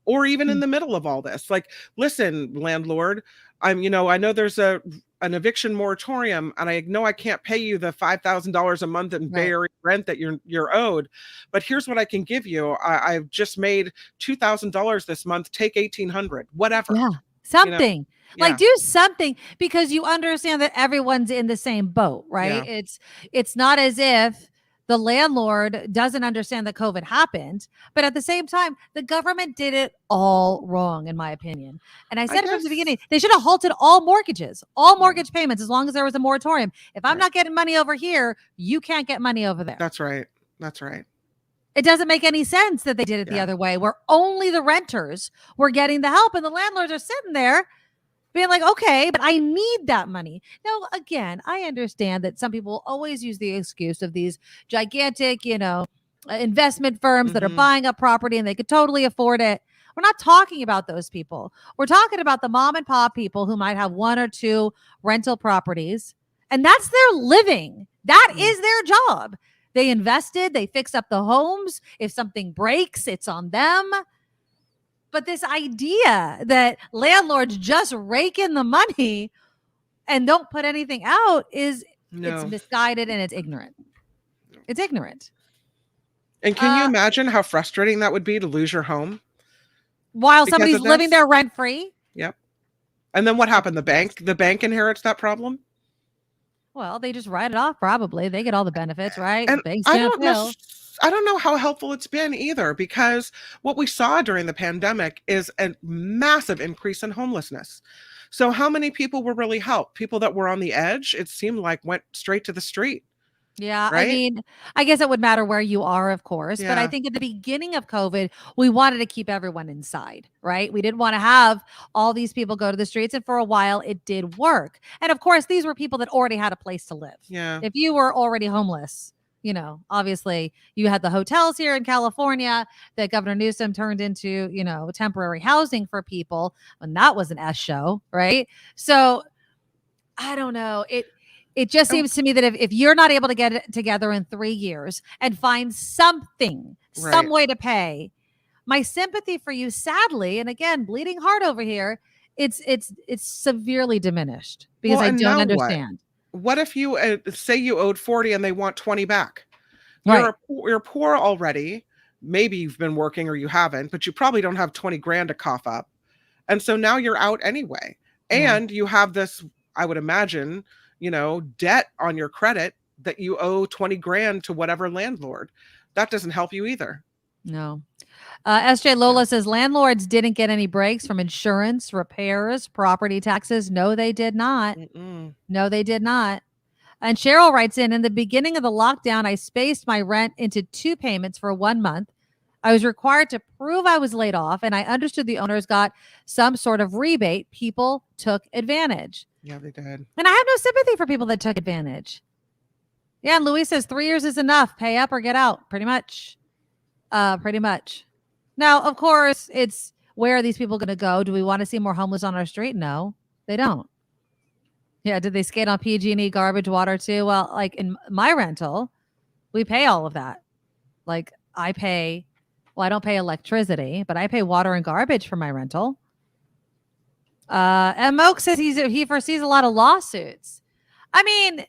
or even in the middle of all this. Like, listen, landlord, I know there's an eviction moratorium, and I know I can't pay you the $5,000 a month in Bay Area rent that you're owed, but here's what I can give you. I've just made $2,000 this month. Take $1,800, whatever. Yeah, something. Like, do something, because you understand that everyone's in the same boat, right? Yeah. It's not as if the landlord doesn't understand that COVID happened, but at the same time, the government did it all wrong, in my opinion. And I said it from the beginning, they should have halted all mortgages, all mortgage payments, as long as there was a moratorium. If I'm not getting money over here, you can't get money over there. That's right. That's right. It doesn't make any sense that they did it the other way, where only the renters were getting the help and the landlords are sitting there being like, okay, but I need that money. Now, again, I understand that some people always use the excuse of these gigantic, investment firms that are buying up property and they could totally afford it. We're not talking about those people. We're talking about the mom and pop people who might have 1 or 2 rental properties, and that's their living. That is their job. They invested, they fix up the homes. If something breaks, it's on them. But this idea that landlords just rake in the money and don't put anything out it's misguided and it's ignorant. It's ignorant. And can you imagine how frustrating that would be to lose your home while somebody's living there rent free? Yep. And then what happened? The bank inherits that problem? Well, they just write it off. Probably they get all the benefits, right? And I don't know how helpful it's been either, because what we saw during the pandemic is a massive increase in homelessness. So how many people were really helped? People that were on the edge, it seemed like, went straight to the street. Yeah, right? I mean, I guess it would matter where you are, of course. But I think at the beginning of COVID, we wanted to keep everyone inside, right? We didn't want to have all these people go to the streets. And for a while, it did work. And of course, these were people that already had a place to live. Yeah. If you were already homeless, obviously you had the hotels here in California that Governor Newsom turned into, temporary housing for people. And that was an S show, right? So I don't know. It just seems to me that if you're not able to get it together in 3 years and find something, some way to pay, my sympathy for you, sadly, and again, bleeding heart over here, it's severely diminished because I don't understand. What if you say you owed 40 and they want 20 back? Right. You're poor already. Maybe you've been working or you haven't, but you probably don't have 20 grand to cough up. And so now you're out anyway. And you have this, I would imagine, debt on your credit that you owe 20 grand to whatever landlord. That doesn't help you either. No. SJ Lola says landlords didn't get any breaks from insurance, repairs, property taxes. No, they did not. No, they did not. And Cheryl writes in the beginning of the lockdown, I spaced my rent into 2 payments for 1 month. I was required to prove I was laid off, and I understood the owners got some sort of rebate. People took advantage. Yeah, they did. And I have no sympathy for people that took advantage. Yeah, and Luis says 3 years is enough. Pay up or get out. Pretty much. Pretty much. Now, of course, it's where are these people going to go? Do we want to see more homeless on our street? No, they don't. Yeah, did they skate on PG&E garbage water too? Well, like in my rental, we pay all of that. Like I don't pay electricity, but I pay water and garbage for my rental. And Moke says he foresees a lot of lawsuits. I mean,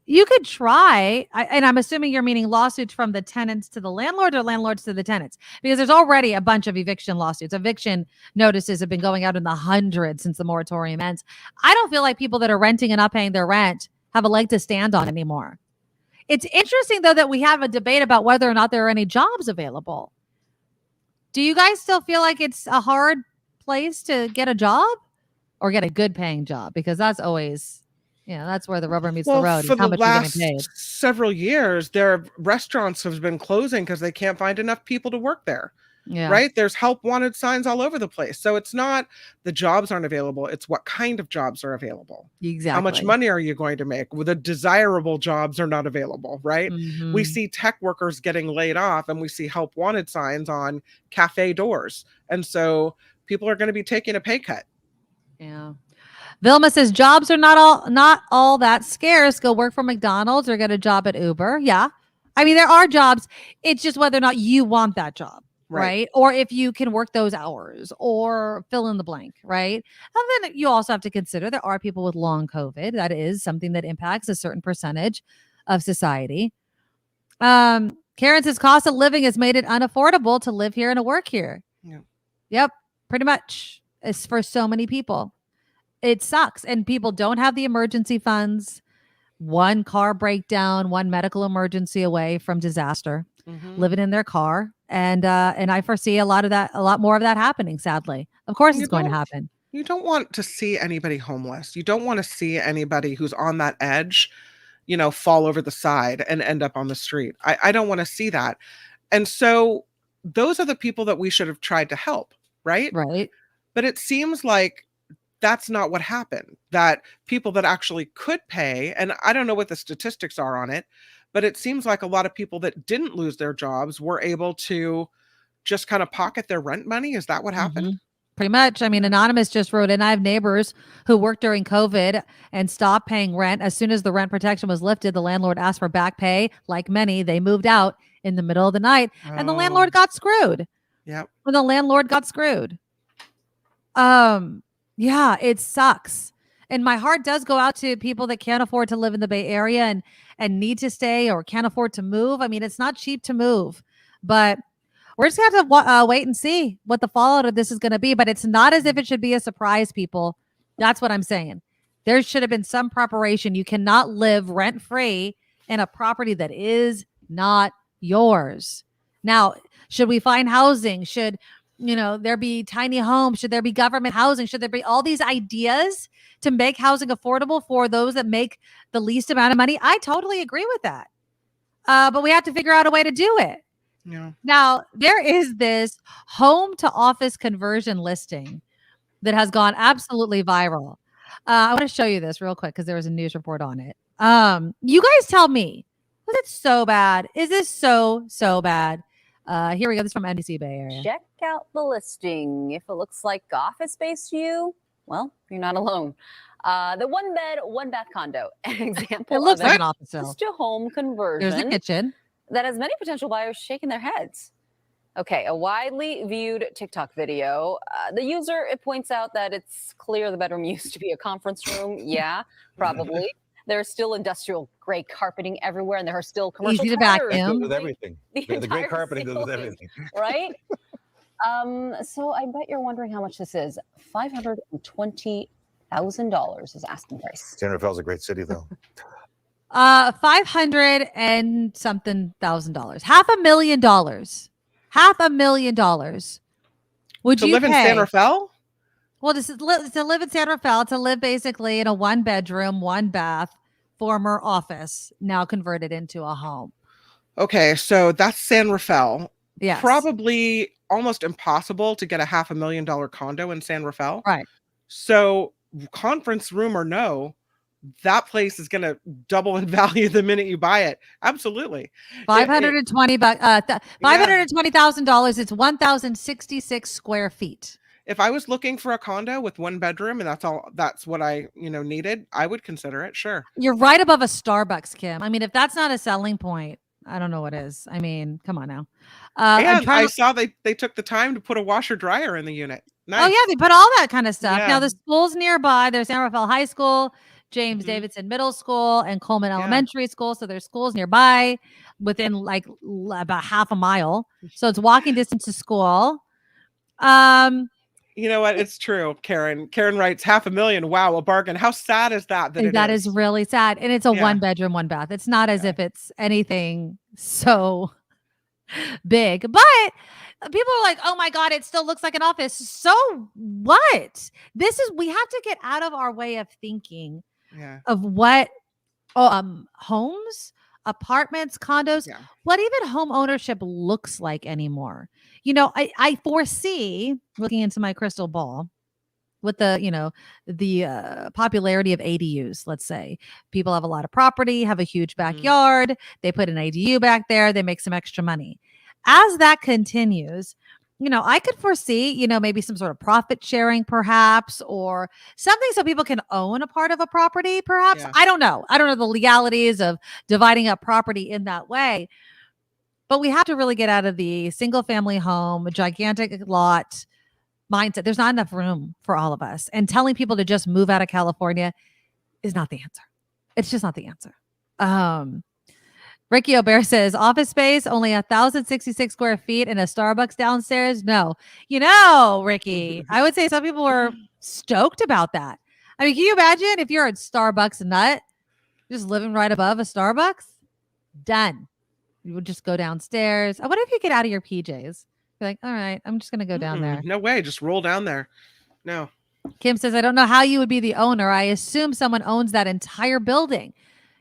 you could try, and I'm assuming you're meaning lawsuits from the tenants to the landlord or landlords to the tenants, because there's already a bunch of eviction lawsuits. Eviction notices have been going out in the hundreds since the moratorium ends. I don't feel like people that are renting and not paying their rent have a leg to stand on anymore. It's interesting, though, that we have a debate about whether or not there are any jobs available. Do you guys still feel like it's a hard place to get a job? or get a good paying job, because that's always, that's where the rubber meets the road. For Is how the much you're getting last paid. several years, their restaurants have been closing because they can't find enough people to work there. Yeah. Right? There's help wanted signs all over the place. So it's not the jobs aren't available. It's what kind of jobs are available. Exactly. How much money are you going to make? Well, the desirable jobs are not available, right? Mm-hmm. We see tech workers getting laid off, and we see help wanted signs on cafe doors. And so people are going to be taking a pay cut. Yeah. Vilma says jobs are not all that scarce. Go work for McDonald's or get a job at Uber. Yeah. I mean, there are jobs. It's just whether or not you want that job. Right. Or if you can work those hours or fill in the blank. Right. And then you also have to consider there are people with long COVID. That is something that impacts a certain percentage of society. Karen says cost of living has made it unaffordable to live here and to work here. Yeah. Yep. Pretty much. It's for so many people. It sucks. And people don't have the emergency funds. One car breakdown, one medical emergency away from disaster, living in their car. And I foresee a lot more of that happening, sadly. Of course it's going to happen. You don't want to see anybody homeless. You don't want to see anybody who's on that edge, fall over the side and end up on the street. I don't want to see that. And so those are the people that we should have tried to help, right? Right. But it seems like that's not what happened. That people that actually could pay, and I don't know what the statistics are on it, but it seems like a lot of people that didn't lose their jobs were able to just kind of pocket their rent money. Is that what happened? Mm-hmm. Pretty much. I mean, Anonymous just wrote in, I have neighbors who worked during COVID and stopped paying rent. As soon as the rent protection was lifted, the landlord asked for back pay. Like many, they moved out in the middle of the night and the landlord got screwed. Yeah. When the landlord got screwed. Yeah, it sucks. And my heart does go out to people that can't afford to live in the Bay Area and need to stay or can't afford to move. I mean, it's not cheap to move, but we're just going to have to wait and see what the fallout of this is going to be. But it's not as if it should be a surprise, people. That's what I'm saying. There should have been some preparation. You cannot live rent-free in a property that is not yours. Now, should we find housing? Should there be tiny homes? Should there be government housing? Should there be all these ideas to make housing affordable for those that make the least amount of money? I totally agree with that. But we have to figure out a way to do it. Yeah. Now, there is this home to office conversion listing that has gone absolutely viral. I want to show you this real quick because there was a news report on it. You guys tell me, was it so bad? Is this so bad? Here we go. This is from NBC Bay Area. Check out the listing. If it looks like office space to you, well, you're not alone. The 1-bed, 1-bath condo, an example. It looks of like an office cell. Just a home conversion. There's the kitchen. That has many potential buyers shaking their heads. Okay, a widely viewed TikTok video. The user, it points out that it's clear the bedroom used to be a conference room. Yeah, probably. There's still industrial gray carpeting everywhere, and there are still commercial easy to tires. vacuum. With everything. The great carpeting goes with everything. Right? So I bet you're wondering how much this is. $520,000 is asking price. San Rafael's a great city, though. $500 and something $1,000. $500,000. $500,000. Would to you live in San Rafael? Well, to live in San Rafael, to live basically in a 1-bedroom, 1-bath, former office, now converted into a home. Okay, so that's San Rafael. Yes. Probably almost impossible to get a $500,000 condo in San Rafael. Right. So conference room or no, that place is going to double in value the minute you buy it. Absolutely. $520,000. It's 1,066 square feet. If I was looking for a condo with 1 bedroom and that's what I, needed, I would consider it. Sure. You're right above a Starbucks, Kim. I mean, if that's not a selling point, I don't know what is. I mean, come on now. And I saw they took the time to put a washer dryer in the unit. Nice. Oh yeah, they put all that kind of stuff. Yeah. Now the schools nearby, there's San Rafael High School, James Davidson Middle School, and Coleman Elementary School. So there's schools nearby within like about half a mile. So it's walking distance to school. You know what? It's true, Karen. Karen writes $500,000. Wow, a bargain. How sad is that? That is really sad. And it's a 1-bedroom, 1-bath. It's not as if it's anything so big, but People are like, oh my God, it still looks like an office. So what? We have to get out of our way of thinking of what homes, apartments, condos, what even home ownership looks like anymore. I foresee, looking into my crystal ball, with the popularity of ADUs, let's say people have a lot of property, have a huge backyard, they put an ADU back there, they make some extra money. As that continues, I could foresee, maybe some sort of profit sharing perhaps, or something so people can own a part of a property perhaps. I don't know the legalities of dividing up property in that way, but we have to really get out of the single family home, a gigantic lot mindset. There's not enough room for all of us, and telling people to just move out of California is not the answer. It's just not the answer. Ricky O'Bear says office space only 1,066 square feet and a Starbucks downstairs. No, Ricky, I would say some people were stoked about that. I mean, can you imagine if you're a Starbucks nut, just living right above a Starbucks? Done. You would just go downstairs. I wonder if you get out of your PJs. Be like, all right, I'm just going to go down there. No way. Just roll down there. No. Kim says, I don't know how you would be the owner. I assume someone owns that entire building.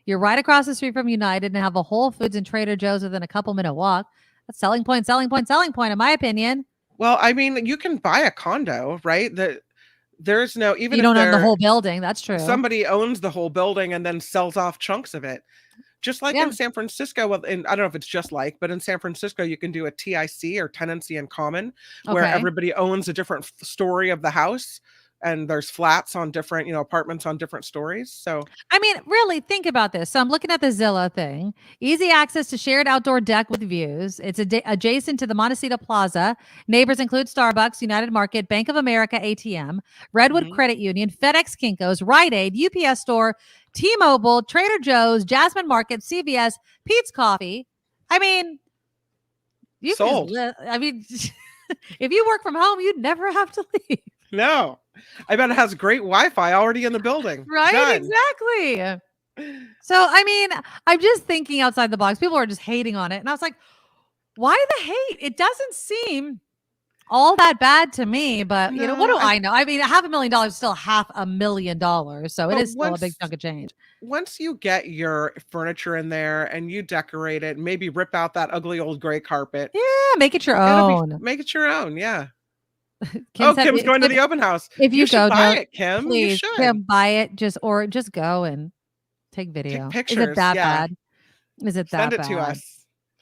You're right across the street from United and have a Whole Foods and Trader Joe's within a couple-minute walk. That's selling point, in my opinion. Well, I mean, you can buy a condo, right? There's no, even you if don't own the whole building. That's true. Somebody owns the whole building and then sells off chunks of it. Just like in San Francisco, and I don't know if it's just like, but in San Francisco, you can do a TIC or tenancy in common, where everybody owns a different story of the house, and there's flats on different, apartments on different stories. So, I mean, really think about this. So I'm looking at the Zillow thing. Easy access to shared outdoor deck with views. It's adjacent to the Montecito Plaza. Neighbors include Starbucks, United Market, Bank of America ATM, Redwood Credit Union, FedEx, Kinko's, Rite Aid, UPS Store, T-Mobile, Trader Joe's, Jasmine Market, CVS, Pete's Coffee. I mean, you sold. I mean, if you work from home, you'd never have to leave. No, I bet it has great Wi-Fi already in the building. Right, Done. exactly. So, I mean, I'm just thinking outside the box. People are just hating on it. And I was like, why the hate? It doesn't seem all that bad to me, but what do I know? I mean, $500,000 is still $500,000. So it is still a big chunk of change. Once you get your furniture in there and you decorate it, maybe rip out that ugly old gray carpet. Yeah, make it your own. Make it your own. Yeah. Kim's going to the open house. If you go, buy it, Kim. Please, you should. Kim, buy it. Just go and take video. Take pictures. Is it that bad? Is it that Send it bad? to us.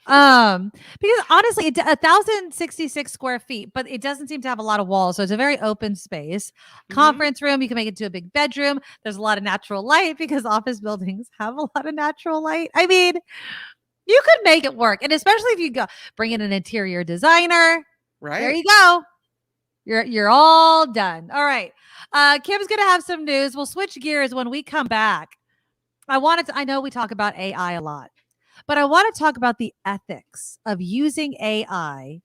Because honestly, 1,066 square feet, but it doesn't seem to have a lot of walls. So it's a very open space. Conference room, you can make it to a big bedroom. There's a lot of natural light because office buildings have a lot of natural light. I mean, you could make it work. And especially if you go bring in an interior designer. Right. There you go. You're all done. All right. Kim's gonna have some news. We'll switch gears when we come back. I know we talk about AI a lot. But I want to talk about the ethics of using AI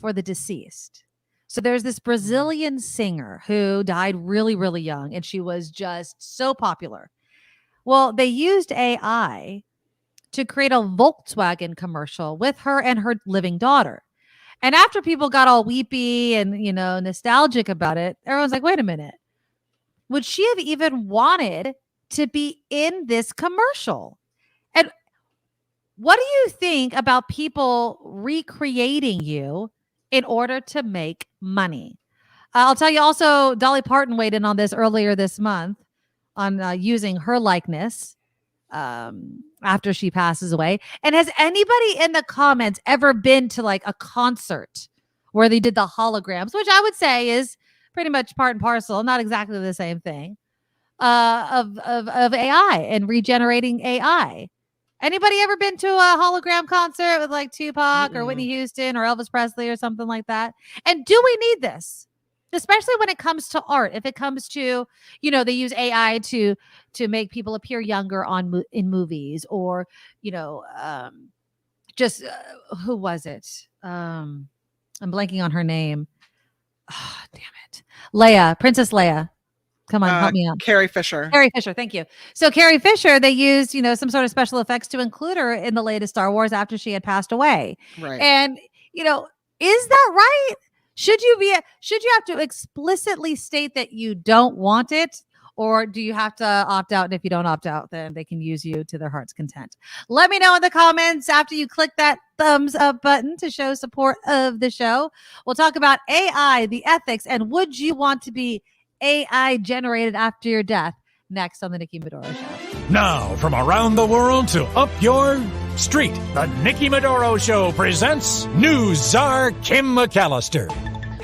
for the deceased. So there's this Brazilian singer who died really, really young, and she was just so popular. Well, they used AI to create a Volkswagen commercial with her and her living daughter. And after people got all weepy and, nostalgic about it, everyone's like, wait a minute. Would she have even wanted to be in this commercial? And what do you think about people recreating you in order to make money? I'll tell you also, Dolly Parton weighed in on this earlier this month on using her likeness after she passes away. And has anybody in the comments ever been to like a concert where they did the holograms, which I would say is pretty much part and parcel, not exactly the same thing, of AI and regenerating AI? Anybody ever been to a hologram concert with like Tupac or Whitney Houston or Elvis Presley or something like that? And do we need this? Especially when it comes to art. If it comes to, they use AI to make people appear younger in movies, or, who was it? I'm blanking on her name. Oh, damn it. Leia, Princess Leia. Come on, help me out. Carrie Fisher. Carrie Fisher, thank you. So Carrie Fisher, they used, some sort of special effects to include her in the latest Star Wars after she had passed away. Right. And, Is that right? Should you have to explicitly state that you don't want it? Or do you have to opt out? And if you don't opt out, then they can use you to their heart's content. Let me know in the comments after you click that thumbs up button to show support of the show. We'll talk about AI, the ethics, and would you want to be AI generated after your death? Next on the Nikki Medoro Show. Now, from around the world to up your street, the Nikki Medoro Show presents News Czar Kim McAllister.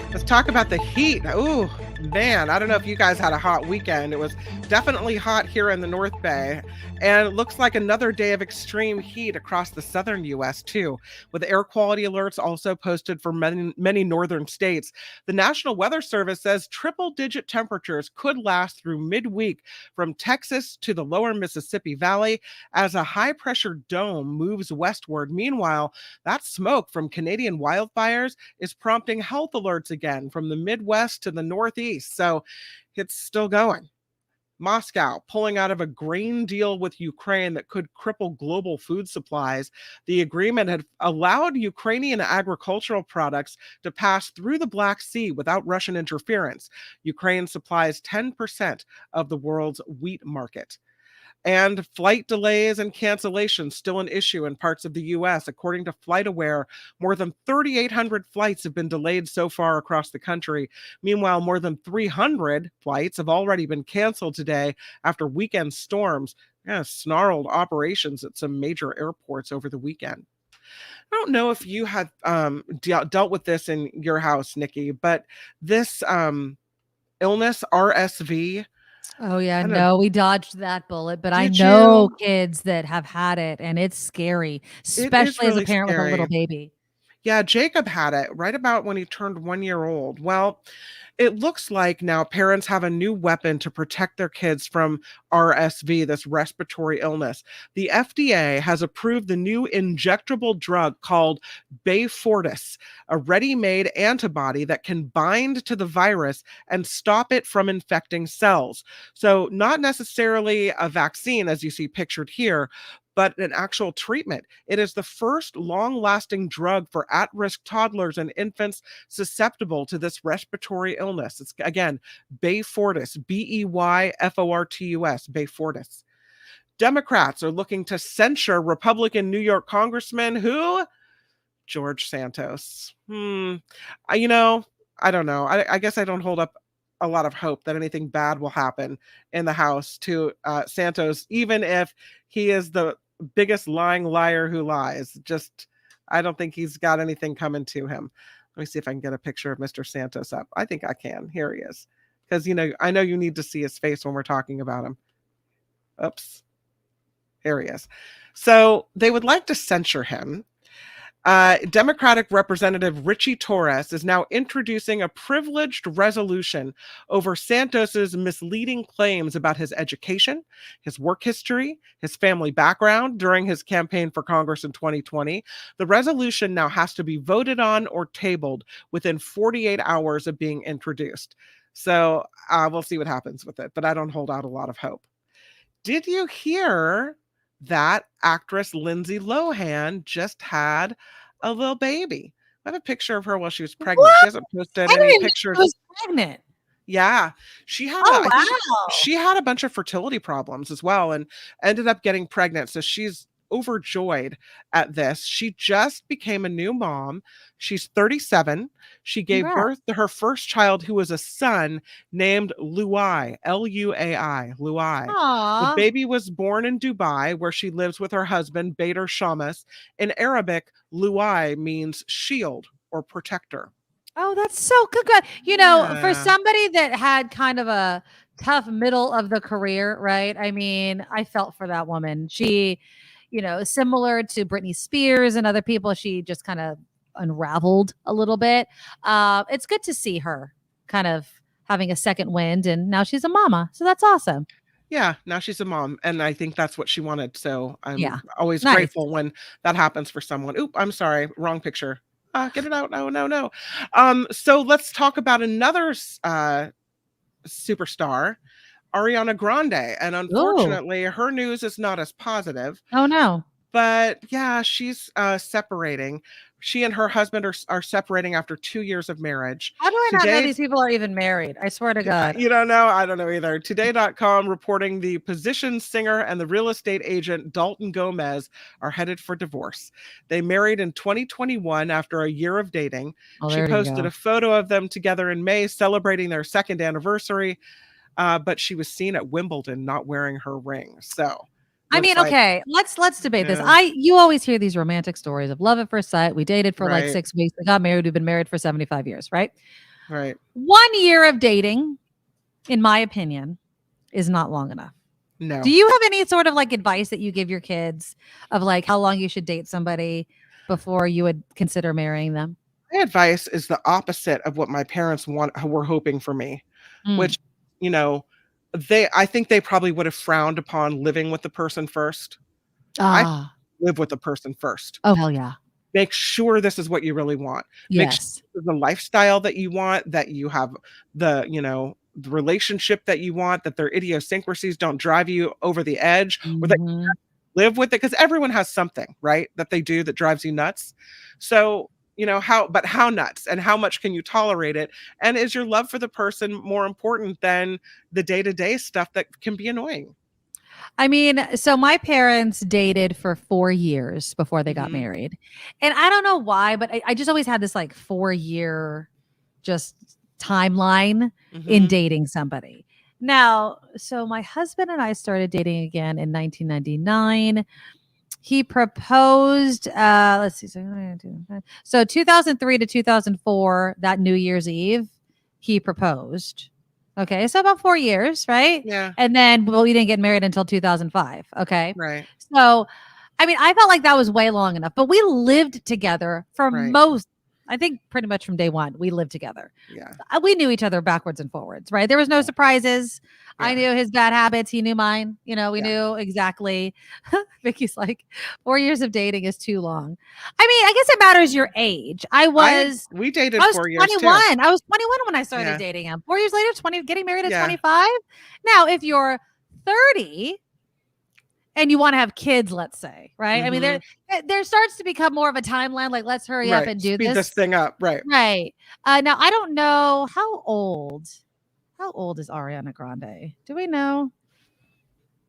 Let's talk about the heat. Ooh, man, I don't know if you guys had a hot weekend. It was definitely hot here in the North Bay. And it looks like another day of extreme heat across the southern U.S. too, with air quality alerts also posted for many northern states. The National Weather Service says triple-digit temperatures could last through midweek from Texas to the lower Mississippi Valley as a high-pressure dome moves westward. Meanwhile, that smoke from Canadian wildfires is prompting health alerts again from the Midwest to the Northeast. So it's still going. Moscow pulling out of a grain deal with Ukraine that could cripple global food supplies. The agreement had allowed Ukrainian agricultural products to pass through the Black Sea without Russian interference. Ukraine supplies 10% of the world's wheat market. And flight delays and cancellations still an issue in parts of the U.S. According to FlightAware, more than 3,800 flights have been delayed so far across the country. Meanwhile, more than 300 flights have already been canceled today after weekend storms snarled operations at some major airports over the weekend. I don't know if you had dealt with this in your house, Nikki, but this illness, RSV. Oh, yeah. No, we dodged that bullet, but I know kids that have had it, and it's scary, especially as a parent with a little baby. Yeah, Jacob had it right about when he turned 1 year old. Well, it looks like now parents have a new weapon to protect their kids from RSV, this respiratory illness. The FDA has approved the new injectable drug called Beyfortus, a ready-made antibody that can bind to the virus and stop it from infecting cells. So not necessarily a vaccine, as you see pictured here, but an actual treatment. It is the first long-lasting drug for at-risk toddlers and infants susceptible to this respiratory illness. It's, again, Beyfortus, Beyfortus, Beyfortus. Democrats are looking to censure Republican New York Congressman who? George Santos. I don't know. I guess I don't hold up a lot of hope that anything bad will happen in the House to Santos, even if he is the biggest lying liar who lies. Just, I don't think he's got anything coming to him. Let me see if I can get a picture of Mr. Santos up. I think I can. Here he is. Because, I know you need to see his face when we're talking about him. Oops. Here he is. So they would like to censure him. Democratic Representative Richie Torres is now introducing a privileged resolution over Santos's misleading claims about his education, his work history, his family background during his campaign for Congress in 2020. The resolution now has to be voted on or tabled within 48 hours of being introduced. So we'll see what happens with it, but I don't hold out a lot of hope. Did you hear that actress Lindsay Lohan just had a little baby? I have a picture of her while she was pregnant. What? She hasn't posted any pictures. She was pregnant. Yeah, she had. She had a bunch of fertility problems as well, and ended up getting pregnant. So she's overjoyed at this. She just became a new mom. She's 37. She gave birth to her first child, who was a son named Luai, Luai, Luai. The baby was born in Dubai, where she lives with her husband, Bader Shamas. In Arabic, Luai means shield or protector. Oh, that's so good. For somebody that had kind of a tough middle of the career, right? I mean, I felt for that woman. She, similar to Britney Spears and other people, she just kind of unraveled a little bit. It's good to see her kind of having a second wind, and now she's a mama. So that's awesome. Yeah, now she's a mom, and I think that's what she wanted. So I'm always grateful when that happens for someone. Oop, I'm sorry, wrong picture. Get it out. No. So let's talk about another superstar, Ariana Grande. And unfortunately, her news is not as positive. Oh, no. But yeah, she's separating She and her husband are separating after 2 years of marriage. How do I not know these people are even married? I swear to God. You don't know? I don't know either. Today.com reporting the musician, singer, and the real estate agent Dalton Gomez are headed for divorce. They married in 2021 after a year of dating. She posted a photo of them together in May, celebrating their second anniversary. But she was seen at Wimbledon not wearing her ring. So I mean, okay, let's debate this. You always hear these romantic stories of love at first sight. We dated for like 6 weeks. We got married. We've been married for 75 years, right? Right. 1 year of dating, in my opinion, is not long enough. No. Do you have any sort of like advice that you give your kids of like how long you should date somebody before you would consider marrying them? My advice is the opposite of what my parents were hoping for me, which, you know, I think they probably would have frowned upon living with the person first. I live with the person first. Oh, hell yeah. Make sure this is what you really want. Yes. Make sure the lifestyle that you want, that you have the relationship that you want, that their idiosyncrasies don't drive you over the edge, or that you live with it. Because everyone has something, right, that they do that drives you nuts. So, how nuts, and how much can you tolerate it? And is your love for the person more important than the day-to-day stuff that can be annoying? I mean, so my parents dated for 4 years before they got married. And I don't know why, but I just always had this like 4-year just timeline in dating somebody. Now, so my husband and I started dating again in 1999. He proposed, let's see. So 2003 to 2004, that New Year's Eve, he proposed. Okay. So about 4 years, right? Yeah. And then, we didn't get married until 2005. Okay. Right. So, I mean, I felt like that was way long enough, but we lived together for I think pretty much from day one, we lived together. Yeah. We knew each other backwards and forwards, right? There was no surprises. Yeah. I knew his bad habits. He knew mine. We knew exactly. Vicky's like, 4 years of dating is too long. I mean, I guess it matters your age. We dated 4 years 21. too. I was 21 when I started dating him. 4 years later, getting married at 25. Now, if you're 30 and you want to have kids, let's say, right? I mean, there starts to become more of a timeline. Like, let's hurry up and do Speed this thing up. Right. Right. Now, I don't know how old is Ariana Grande? Do we know?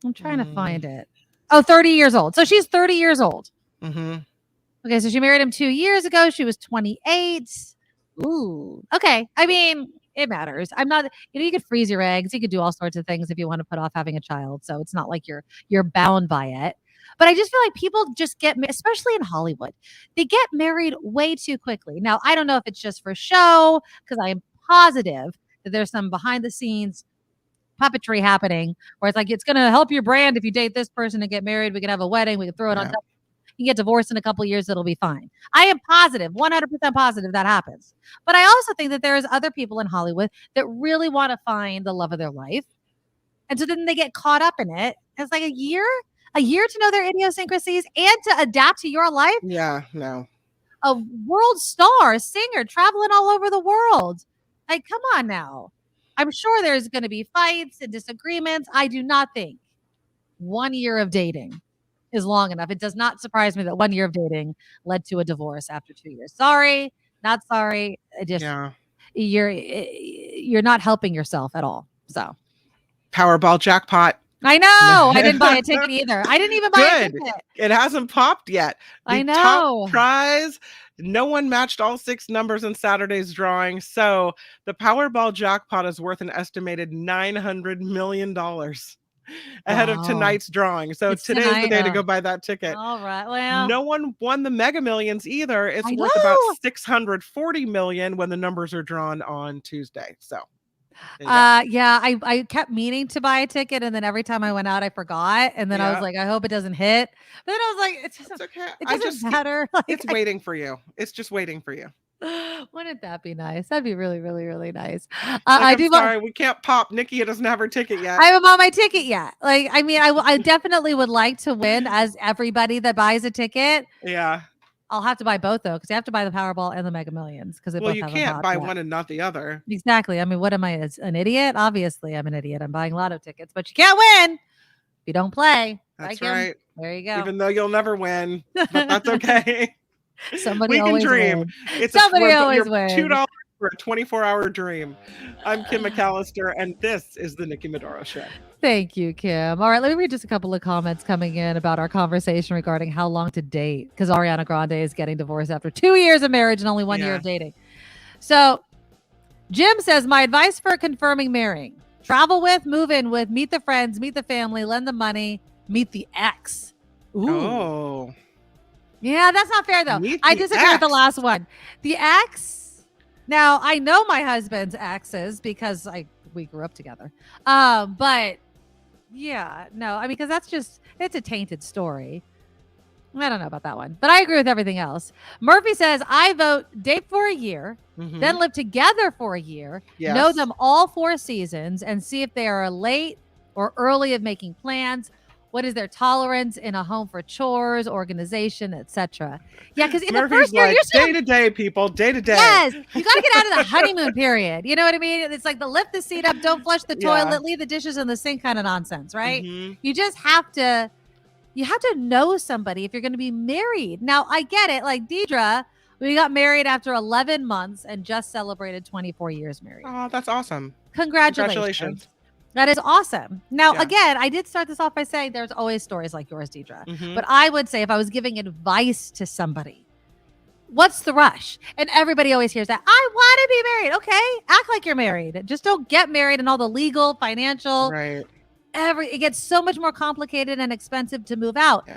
I'm trying to find it. Oh, 30 years old. So she's 30 years old. Okay. So she married him 2 years ago. She was 28. Ooh. Okay. I mean, it matters. I'm not, you could freeze your eggs. You could do all sorts of things if you want to put off having a child. So it's not like you're bound by it. But I just feel like people just especially in Hollywood, they get married way too quickly. Now, I don't know if it's just for show, because I am positive that there's some behind the scenes puppetry happening where it's like, it's going to help your brand if you date this person and get married. We can have a wedding. We can throw it on top. You get divorced in a couple of years, it'll be fine. I am positive, 100% positive that happens. But I also think that there's other people in Hollywood that really want to find the love of their life. And so then they get caught up in it. It's like a year to know their idiosyncrasies and to adapt to your life. Yeah, no. A world star, singer, traveling all over the world. Like, come on now. I'm sure there's going to be fights and disagreements. I do not think 1 year of dating is long enough. It does not surprise me that 1 year of dating led to a divorce after 2 years. Sorry, not sorry. You're not helping yourself at all. So Powerball jackpot. I know. I didn't buy a ticket either. I didn't even buy a ticket. It hasn't popped yet. I know. Top prize. No one matched all 6 numbers in Saturday's drawing. So the Powerball jackpot is worth an estimated $900 million ahead of tonight's drawing. So today's the day to go buy that ticket. All right. Well, no one won the Mega Millions either. It's worth about $640 million when the numbers are drawn on Tuesday. So I kept meaning to buy a ticket, and then every time I went out I forgot, and then I was like, I hope it doesn't hit. But then I was like, it's okay. It doesn't matter. Like, it's waiting for you. It's just waiting for you. Wouldn't that be nice? That'd be really, really, really nice. I'm sorry, we can't pop. Nikki doesn't have her ticket yet. I haven't bought my ticket yet. Like, I mean, I definitely would like to win as everybody that buys a ticket. Yeah. I'll have to buy both though, because you have to buy the Powerball and the Mega Millions. Because you can't buy one and not the other. Exactly. I mean, what am I, an idiot? Obviously, I'm an idiot. I'm buying lotto tickets, but you can't win if you don't play. That's right. There you go. Even though you'll never win, but that's okay. Somebody We can always dream. wins. It's Somebody always you're wins. $2 for a 24-hour dream. I'm Kim McAllister, and this is the Nikki Medoro Show. Thank you, Kim. All right, let me read just a couple of comments coming in about our conversation regarding how long to date, because Ariana Grande is getting divorced after 2 years of marriage and only 1 year of dating. So Jim says, my advice for confirming marrying: travel with, move in with, meet the friends, meet the family, lend the money, meet the ex. Ooh. Oh. Yeah, that's not fair, though. Meet I the disagree with the ex. last one. The ex. Now, I know my husband's exes because we grew up together. But yeah, no, I mean, because it's a tainted story. I don't know about that one, but I agree with everything else. Murphy says, I vote date for a year, then live together for a year, know Yes. them all 4 seasons, and see if they are late or early of making plans. What is their tolerance in a home for chores, organization, etc.? Yeah, because in the Murphy's first year, like, you're still day to day, people, day to day. Yes, you got to get out of the honeymoon period. You know what I mean? It's like the lift the seat up, don't flush the Yeah. toilet, leave the dishes in the sink kind of nonsense, right? Mhm. You just have to know somebody if you're going to be married. Now, I get it. Like Deidre, we got married after 11 months and just celebrated 24 years married. Oh, that's awesome. Congratulations. That is awesome. Now, Yeah. again, I did start this off by saying there's always stories like yours, Deidre. Mhm. But I would say if I was giving advice to somebody, what's the rush? And everybody always hears that. I want to be married. Okay, act like you're married. Just don't get married and all the legal, financial, Right. it gets so much more complicated and expensive to move out.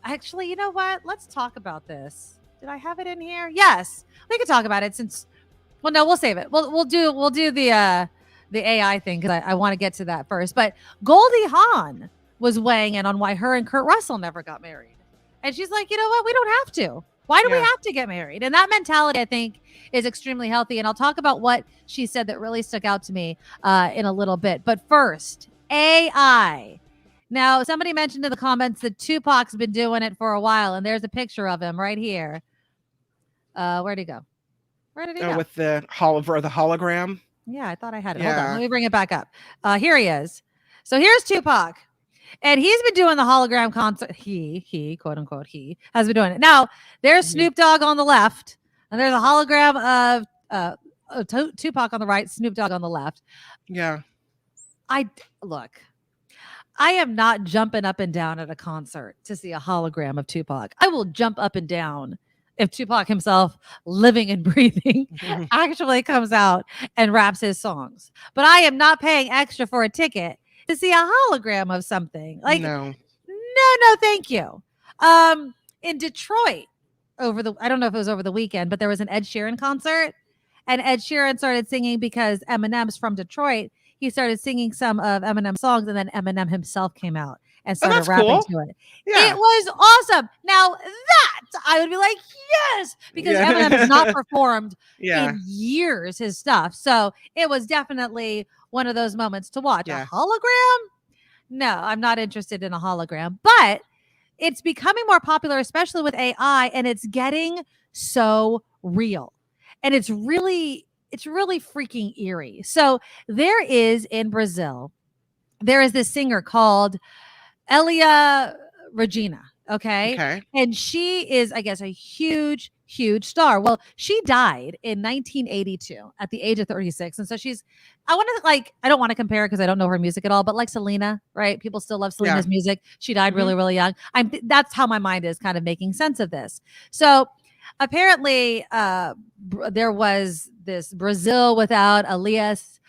Actually, you know what? Let's talk about this. Did I have it in here? Yes, we could talk about it since. Well, no, we'll save it. We'll do the AI thing because I want to get to that first. But Goldie Hawn was weighing in on why her and Kurt Russell never got married, and she's like, you know what? We don't have to. Why do we have to get married? And that mentality, I think, is extremely healthy. And I'll talk about what she said that really stuck out to me in a little bit. But first, AI. Now, somebody mentioned in the comments that Tupac's been doing it for a while, and there's a picture of him right here. Where'd he go? Where did he go? With the hologram. Yeah, I thought I had it. Hold on. Yeah. Let me bring it back up. Here he is. So here's Tupac. And he's been doing the hologram concert. He, quote unquote, he has been doing it. Now, there's Snoop Dogg on the left, and there's a hologram of Tupac on the right, Snoop Dogg on the left. Yeah. Look, I am not jumping up and down at a concert to see a hologram of Tupac. I will jump up and down if Tupac himself, living and breathing, actually comes out and raps his songs. But I am not paying extra for a ticket to see a hologram of something. Like, no, thank you. In Detroit, I don't know if it was over the weekend, but there was an Ed Sheeran concert, and Ed Sheeran started singing because Eminem's from Detroit. He started singing some of Eminem's songs, and then Eminem himself came out and started rapping to it. Yeah. It was awesome. Now that I would be like, yes, because Eminem has not performed in years his stuff. So it was definitely one of those moments to watch. A hologram? No, I'm not interested in a hologram, but it's becoming more popular, especially with AI, and it's getting so real. And it's really freaking eerie. So there is in Brazil, there is this singer called Elia Regina. Okay. And she is, I guess, a huge star. Well, she died in 1982 at the age of 36. And so I don't want to compare because I don't know her music at all, but like Selena, right? People still love Selena's music. She died really, really young. That's how my mind is kind of making sense of this. So apparently there was this Brazil without Elias.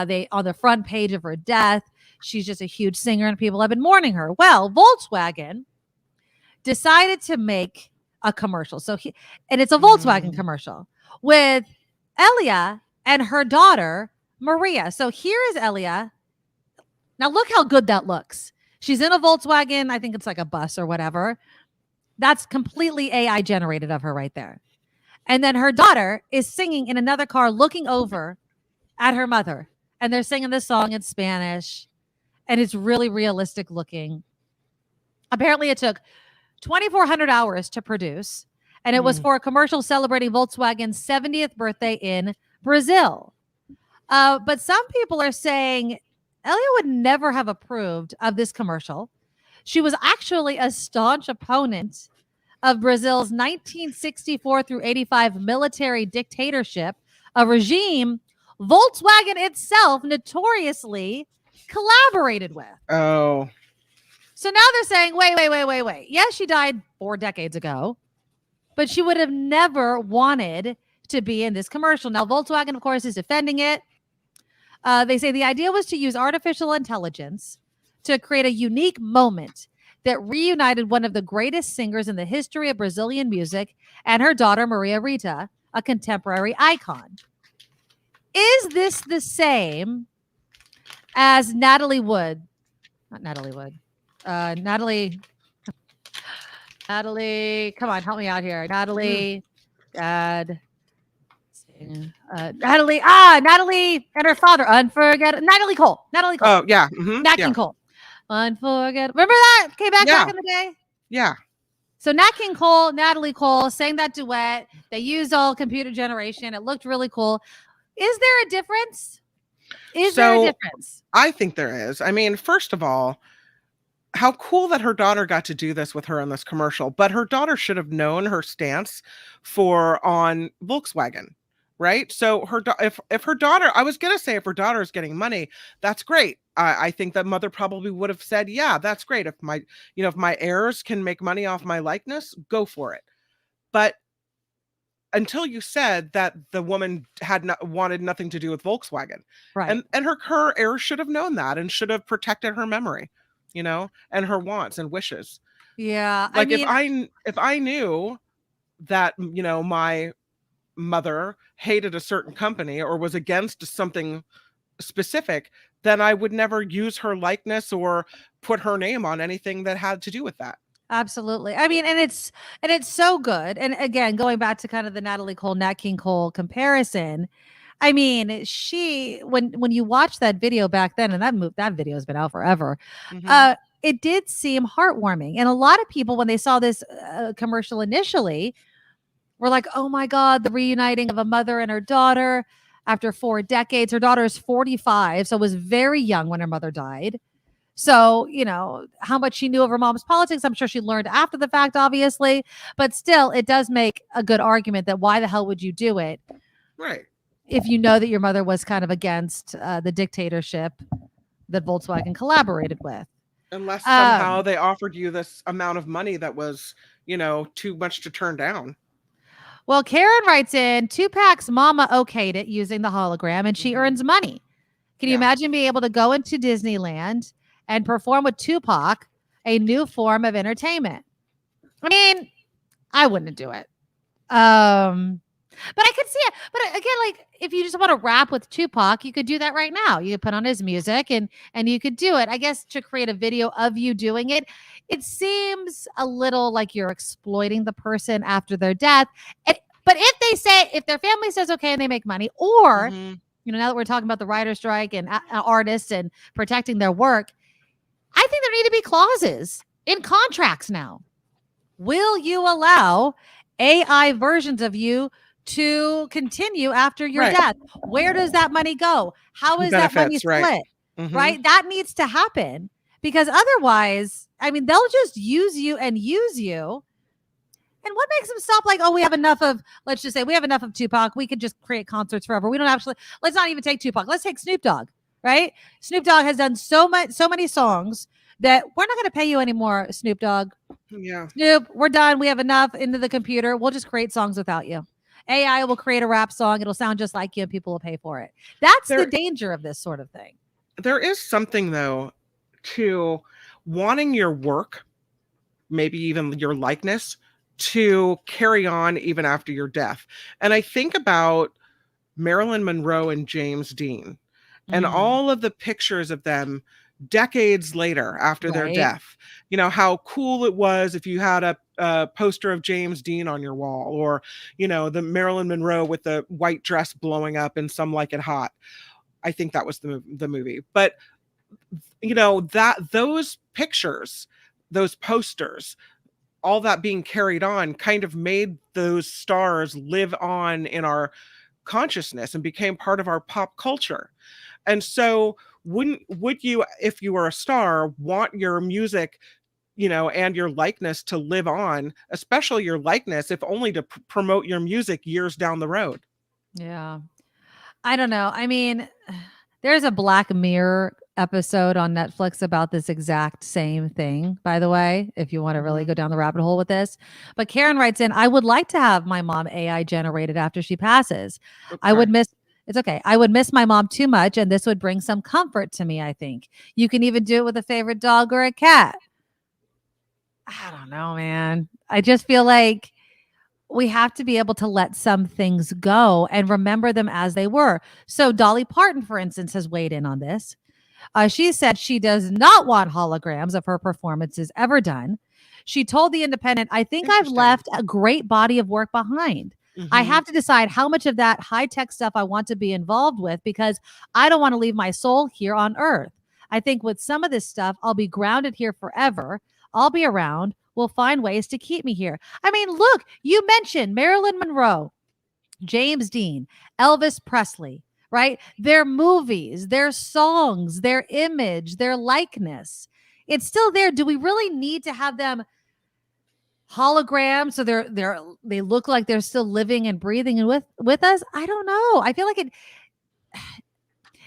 They on the front page of her death. She's just a huge singer and people have been mourning her. Well, Volkswagen decided to make a commercial. And it's a Volkswagen commercial with Elia and her daughter, Maria. So here is Elia. Now look how good that looks. She's in a Volkswagen. I think it's like a bus or whatever. That's completely AI generated of her right there. And then her daughter is singing in another car looking over at her mother. And they're singing this song in Spanish. And it's really realistic looking. Apparently it took 2,400 hours to produce. And it was for a commercial celebrating Volkswagen's 70th birthday in Brazil. But some people are saying Elia would never have approved of this commercial. She was actually a staunch opponent of Brazil's 1964 through 85 military dictatorship, a regime Volkswagen itself notoriously collaborated with. Oh. So now they're saying, wait. Yes, she died 4 decades ago, but she would have never wanted to be in this commercial. Now, Volkswagen, of course, is defending it. They say the idea was to use artificial intelligence to create a unique moment that reunited one of the greatest singers in the history of Brazilian music and her daughter, Maria Rita, a contemporary icon. Is this the same as Natalie Wood? Not Natalie Wood. Natalie, come on, help me out here. Natalie and her father, unforgettable. Natalie Cole. Oh, yeah. Nat King Cole. Unforgettable. Remember that? Came back in the day? Yeah. So Nat King Cole, Natalie Cole sang that duet. They used all computer generation. It looked really cool. Is there a difference? I think there is. I mean, first of all, how cool that her daughter got to do this with her in this commercial, but her daughter should have known her stance on Volkswagen, right? So if her daughter, I was going to say if her daughter is getting money, that's great. I think that mother probably would have said, yeah, that's great. If my heirs can make money off my likeness, go for it. But until you said that the woman wanted nothing to do with Volkswagen, right? And her heirs should have known that and should have protected her memory, and her wants and wishes. Yeah, like if I knew that my mother hated a certain company or was against something specific, then I would never use her likeness or put her name on anything that had to do with that. Absolutely. I mean, and it's so good. And again, going back to kind of the Natalie Cole, Nat King Cole comparison, I mean, when you watch that video back then, and that video has been out forever, it did seem heartwarming. And a lot of people, when they saw this commercial initially, were like, oh my God, the reuniting of a mother and her daughter after 4 decades. Her daughter is 45, so was very young when her mother died. So, how much she knew of her mom's politics, I'm sure she learned after the fact, obviously. But still, it does make a good argument that why the hell would you do it? Right. If you know that your mother was kind of against the dictatorship that Volkswagen collaborated with. Unless somehow they offered you this amount of money that was, too much to turn down. Well, Karen writes in, Tupac's mama okayed it using the hologram and she earns money. Can you imagine being able to go into Disneyland and perform with Tupac, a new form of entertainment? I mean, I wouldn't do it. But I could see it. But again, like if you just want to rap with Tupac, you could do that right now. You could put on his music and you could do it. I guess to create a video of you doing it, it seems a little like you're exploiting the person after their death. But if their family says okay and they make money, or now that we're talking about the writer's strike and artists and protecting their work, I think there need to be clauses in contracts now. Will you allow AI versions of you to continue after your death? Where does that money go? How is that money split? Right? That needs to happen, because otherwise, I mean, they'll just use you. And what makes them stop? Like, oh, we have enough of, let's just say we have enough of Tupac. We could just create concerts forever. We don't actually, let's not even take Tupac. Let's take Snoop Dogg, right? Snoop Dogg has done so many songs that we're not going to pay you anymore, Snoop Dogg. Yeah. Snoop, we're done. We have enough into the computer. We'll just create songs without you. AI will create a rap song. It'll sound just like you and people will pay for it. That's the danger of this sort of thing. There is something, though, to wanting your work, maybe even your likeness, to carry on even after your death. And I think about Marilyn Monroe and James Dean and all of the pictures of them decades later after their death. How cool it was if you had a poster of James Dean on your wall, or, the Marilyn Monroe with the white dress blowing up in Some Like It Hot. I think that was the movie. But, those pictures, those posters, all that being carried on kind of made those stars live on in our consciousness and became part of our pop culture. And so would you, if you were a star, want your music and your likeness to live on, especially your likeness, if only to promote your music years down the road. Yeah. I don't know. I mean, there's a Black Mirror episode on Netflix about this exact same thing, by the way, if you want to really go down the rabbit hole with this. But Karen writes in, I would like to have my mom AI generated after she passes. I would miss my mom too much, and this would bring some comfort to me, I think. You can even do it with a favorite dog or a cat. I don't know, man. I just feel like we have to be able to let some things go and remember them as they were. So Dolly Parton, for instance, has weighed in on this. She said she does not want holograms of her performances ever done. She told The Independent, I think I've left a great body of work behind. I have to decide how much of that high-tech stuff I want to be involved with because I don't want to leave my soul here on Earth. I think with some of this stuff, I'll be grounded here forever. I'll be around. We'll find ways to keep me here. I mean, look, you mentioned Marilyn Monroe, James Dean, Elvis Presley, right? Their movies, their songs, their image, their likeness. It's still there. Do we really need to have them holograms so they look like they're still living and breathing and with us? I don't know. I feel like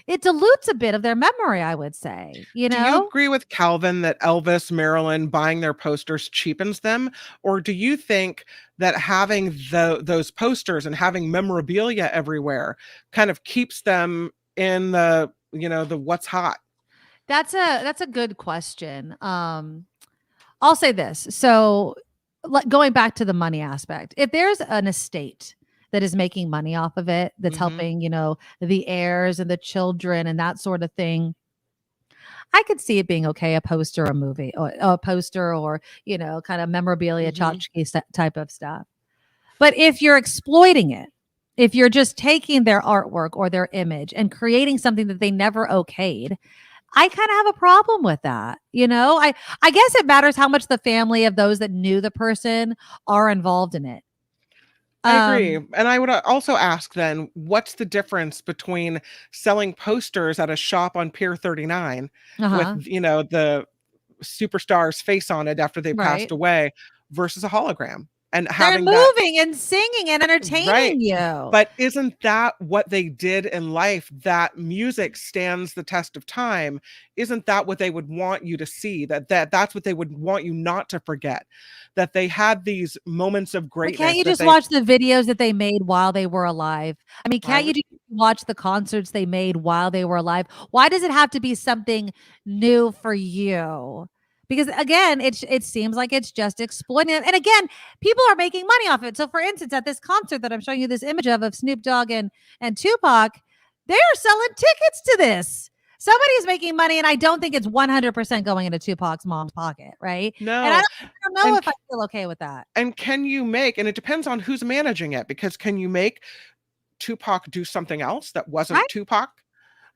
it dilutes a bit of their memory, I would say. Do you agree with Calvin that Elvis, Marilyn buying their posters cheapens them? Or do you think that having those posters and having memorabilia everywhere kind of keeps them in the what's hot? That's a good question. I'll say this. So going back to the money aspect, if there's an estate that is making money off of it, that's helping, the heirs and the children and that sort of thing, I could see it being okay, a poster, a movie, or a poster, or, kind of memorabilia, tchotchke type of stuff. But if you're exploiting it, if you're just taking their artwork or their image and creating something that they never okayed, I kind of have a problem with that. I guess it matters how much the family of those that knew the person are involved in it. I agree. And I would also ask then, what's the difference between selling posters at a shop on Pier 39 with, the superstar's face on it after they passed away versus a hologram? And having moving and singing and entertaining you. But isn't that what they did in life? That music stands the test of time. Isn't that what they would want you to see? That's what they would want you not to forget. That they had these moments of greatness. But can't you just watch the videos that they made while they were alive? I mean, can't you just watch the concerts they made while they were alive? Why does it have to be something new for you? Because again, it seems like it's just exploiting them. And again, people are making money off it. So for instance, at this concert that I'm showing you this image of Snoop Dogg and Tupac, they are selling tickets to this. Somebody's making money, and I don't think it's 100% going into Tupac's mom's pocket, right? No. And I don't know if I feel okay with that. And can you make, and it depends on who's managing it, because can you make Tupac do something else that wasn't Tupac?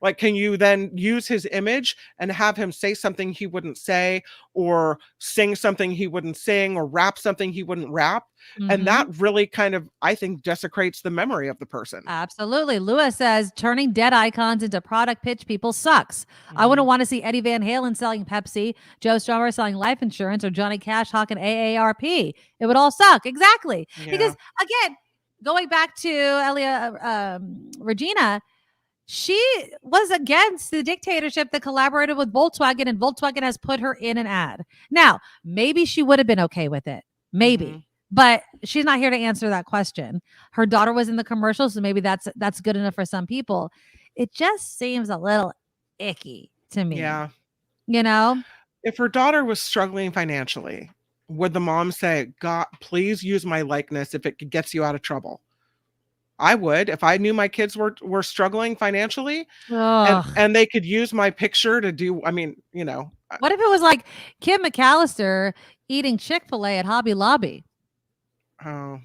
Like, can you then use his image and have him say something he wouldn't say, or sing something he wouldn't sing, or rap something he wouldn't rap? And that really kind of, I think, desecrates the memory of the person. Absolutely. Lewis says, turning dead icons into product pitch people sucks. I wouldn't want to see Eddie Van Halen selling Pepsi, Joe Strummer selling life insurance, or Johnny Cash hawking AARP. It would all suck. Exactly. Yeah. Because again, going back to Regina, she was against the dictatorship that collaborated with Volkswagen, and Volkswagen has put her in an ad. Now, maybe she would have been okay with it. Maybe. But she's not here to answer that question. Her daughter was in the commercial, so maybe that's good enough for some people. It just seems a little icky to me. Yeah. If her daughter was struggling financially, would the mom say, God, please use my likeness if it gets you out of trouble? I would, if I knew my kids were struggling financially, and they could use my picture to do, What if it was like Kim McAllister eating Chick-fil-A at Hobby Lobby? Oh,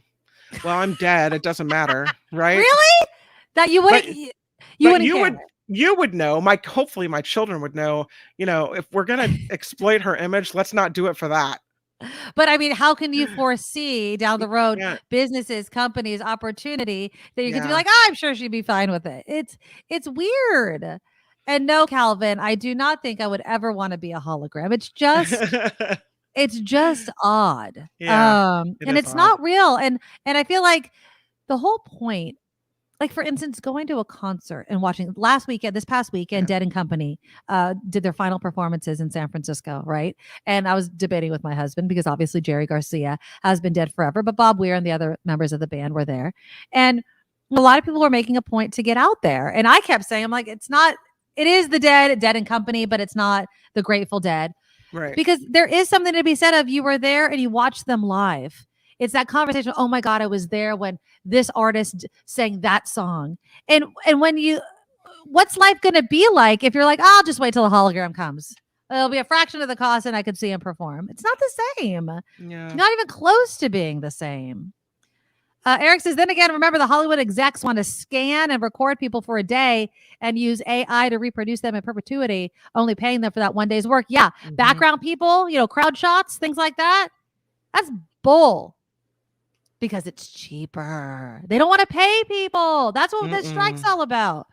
well, I'm dead. It doesn't matter, right? Really? That you wouldn't? You would know. Hopefully my children would know. If we're gonna exploit her image, let's not do it for that. But I mean, how can you foresee down the road businesses, companies, opportunity that you can be like, I'm sure she'd be fine with it. It's weird. And no, Calvin, I do not think I would ever want to be a hologram. It's just It's just odd. Yeah, it And is it's odd. not real. And I feel like the whole point, like for instance, going to a concert and watching this past weekend, Dead and Company did their final performances in San Francisco, right? And I was debating with my husband because obviously Jerry Garcia has been dead forever, but Bob Weir and the other members of the band were there. And a lot of people were making a point to get out there. And I kept saying, I'm like, it is the Dead and Company, but it's not the Grateful Dead. Right. Because there is something to be said of you were there and you watched them live. It's that conversation. Oh my God, I was there when this artist sang that song. And when what's life going to be like if you're like, I'll just wait till a hologram comes. It'll be a fraction of the cost and I could see him perform. It's not the same. Yeah. Not even close to being the same. Eric says, then again, remember the Hollywood execs want to scan and record people for a day and use AI to reproduce them in perpetuity, only paying them for that one day's work. Yeah. Mm-hmm. Background people, crowd shots, things like that. That's bull because it's cheaper. They don't want to pay people. That's what this strike's all about.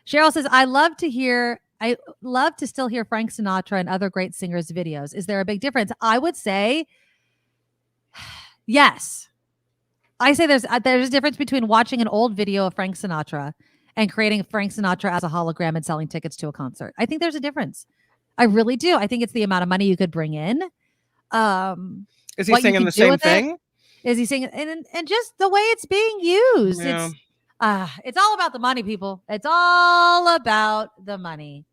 Cheryl says, I love to still hear Frank Sinatra and other great singers' videos. Is there a big difference? I would say yes. I say there's a difference between watching an old video of Frank Sinatra and creating Frank Sinatra as a hologram and selling tickets to a concert. I think there's a difference. I really do. I think it's the amount of money you could bring in. Is he singing the same thing? Is he singing and just the way it's being used? Yeah. It's all about the money, people. It's all about the money.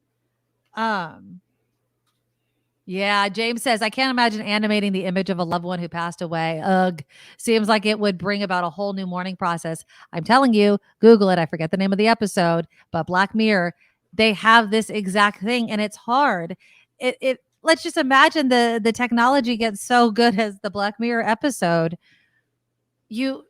Yeah, James says, I can't imagine animating the image of a loved one who passed away. Ugh. Seems like it would bring about a whole new mourning process. I'm telling you, Google it. I forget the name of the episode, but Black Mirror, they have this exact thing and it's hard. Let's just imagine the technology gets so good as the Black Mirror episode. You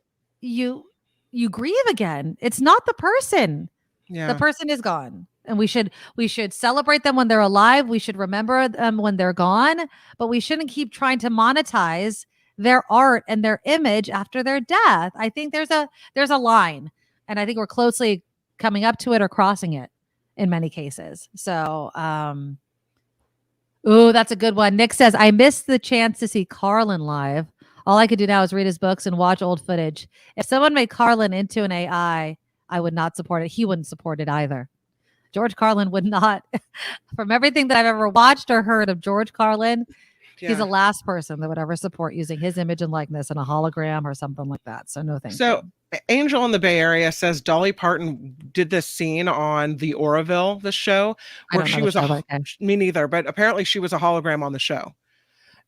grieve again. It's not the person. Yeah. The person is gone. And we should celebrate them when they're alive. We should remember them when they're gone, but we shouldn't keep trying to monetize their art and their image after their death. I think there's a line, and I think we're closely coming up to it or crossing it in many cases. So, that's a good one. Nick says, I missed the chance to see Carlin live. All I could do now is read his books and watch old footage. If someone made Carlin into an AI, I would not support it. He wouldn't support it either. George Carlin would not. From everything that I've ever watched or heard of George Carlin, he's the last person that would ever support using his image and likeness in a hologram or something like that. So no thank you. Angel in the Bay Area says Dolly Parton did this scene on the Oroville, the show, where she was me neither, but apparently she was a hologram on the show.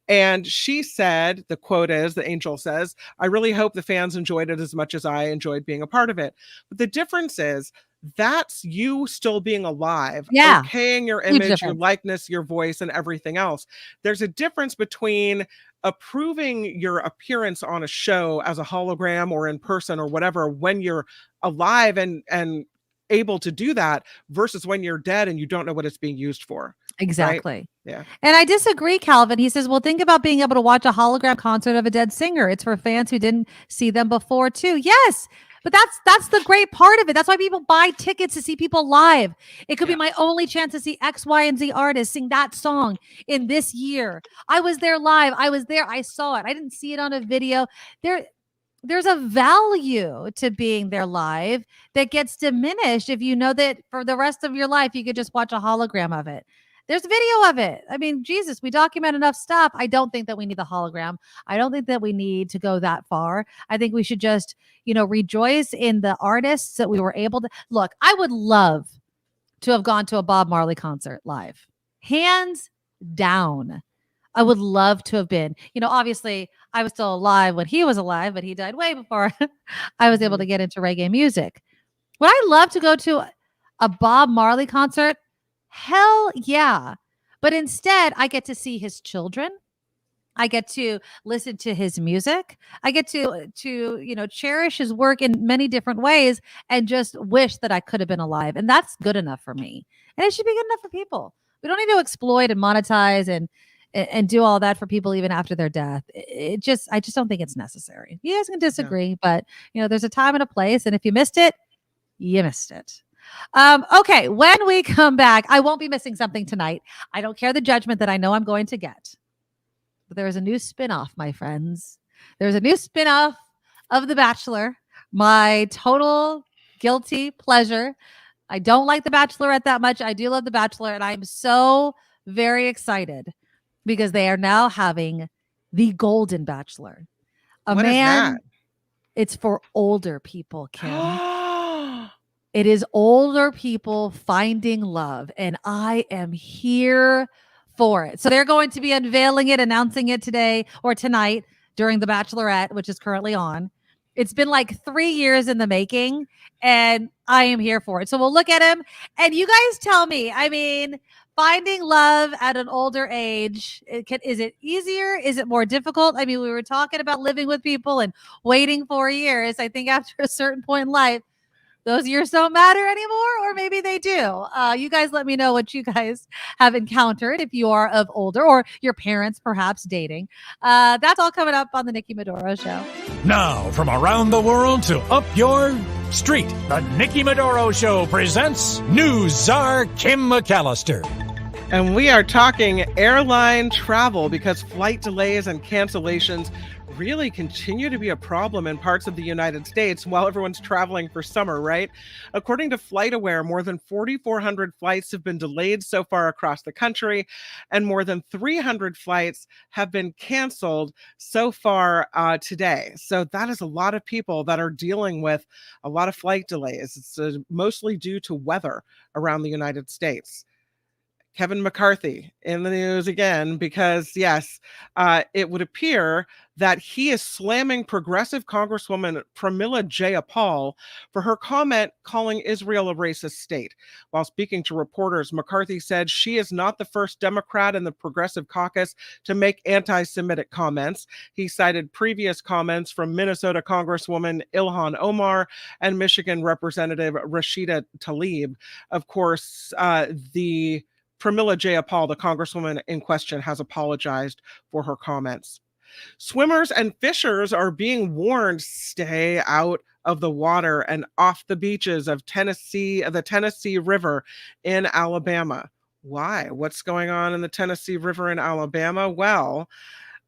And she said, the quote is, the Angel says, I really hope the fans enjoyed it as much as I enjoyed being a part of it. But the difference is, that's you still being alive, okaying your image, your likeness, your voice, and everything else. There's a difference between approving your appearance on a show as a hologram or in person or whatever when you're alive and able to do that versus when you're dead and you don't know what it's being used for. Exactly. Right? Yeah. And I disagree, Calvin. He says, well, think about being able to watch a hologram concert of a dead singer. It's for fans who didn't see them before too. Yes. But that's the great part of it. That's why people buy tickets to see people live. It could be my only chance to see X, Y, and Z artists sing that song in this year. I was there live. I was there. I saw it. I didn't see it on a video. There's a value to being there live that gets diminished if you know that for the rest of your life, you could just watch a hologram of it. There's video of it. I mean, Jesus, we document enough stuff. I don't think that we need the hologram. I don't think that we need to go that far. I think we should just, rejoice in the artists that we were able to. Look, I would love to have gone to a Bob Marley concert live. Hands down. I would love to have been. Obviously, I was still alive when he was alive, but he died way before I was able to get into reggae music. Would I love to go to a Bob Marley concert? Hell yeah. But instead, I get to see his children. I get to listen to his music. I get to cherish his work in many different ways and just wish that I could have been alive. And that's good enough for me. And it should be good enough for people. We don't need to exploit and monetize and do all that for people even after their death. I just don't think it's necessary. You guys can disagree, but there's a time and a place. And if you missed it, you missed it. Okay, when we come back, I won't be missing something tonight. I don't care the judgment that I know I'm going to get. But there is a new spinoff, my friends. There's a new spinoff of The Bachelor. My total guilty pleasure. I don't like The Bachelorette that much. I do love The Bachelor, and I'm so very excited because they are now having the Golden Bachelor. What is that? It's for older people, Kim. It is older people finding love, and I am here for it. So they're going to be unveiling it, announcing it today or tonight during The Bachelorette, which is currently on. It's been like 3 years in the making, and I am here for it. So we'll look at him, and you guys tell me, I mean, finding love at an older age, is it easier? Is it more difficult? I mean, we were talking about living with people and waiting 4 years. I think after a certain point in life, those years don't matter anymore, or maybe they do. You guys let me know what you guys have encountered if you are of older or your parents perhaps dating. That's all coming up on the Nikki Medoro Show. Now, from around the world to up your street, the Nikki Medoro Show presents News Czar Kim McAllister. And we are talking airline travel because flight delays and cancellations really continue to be a problem in parts of the United States while everyone's traveling for summer, right? According to FlightAware, more than 4,400 flights have been delayed so far across the country, and more than 300 flights have been canceled so far today. So that is a lot of people that are dealing with a lot of flight delays. It's mostly due to weather around the United States. Kevin McCarthy in the news again because, yes, it would appear that he is slamming progressive Congresswoman Pramila Jayapal for her comment calling Israel a racist state. While speaking to reporters, McCarthy said she is not the first Democrat in the Progressive Caucus to make anti-Semitic comments. He cited previous comments from Minnesota Congresswoman Ilhan Omar and Michigan Representative Rashida Tlaib. Of course, the Pramila Jayapal, the congresswoman in question, has apologized for her comments. Swimmers and fishers are being warned, stay out of the water and off the beaches of the Tennessee River in Alabama. Why? What's going on in the Tennessee River in Alabama? Well,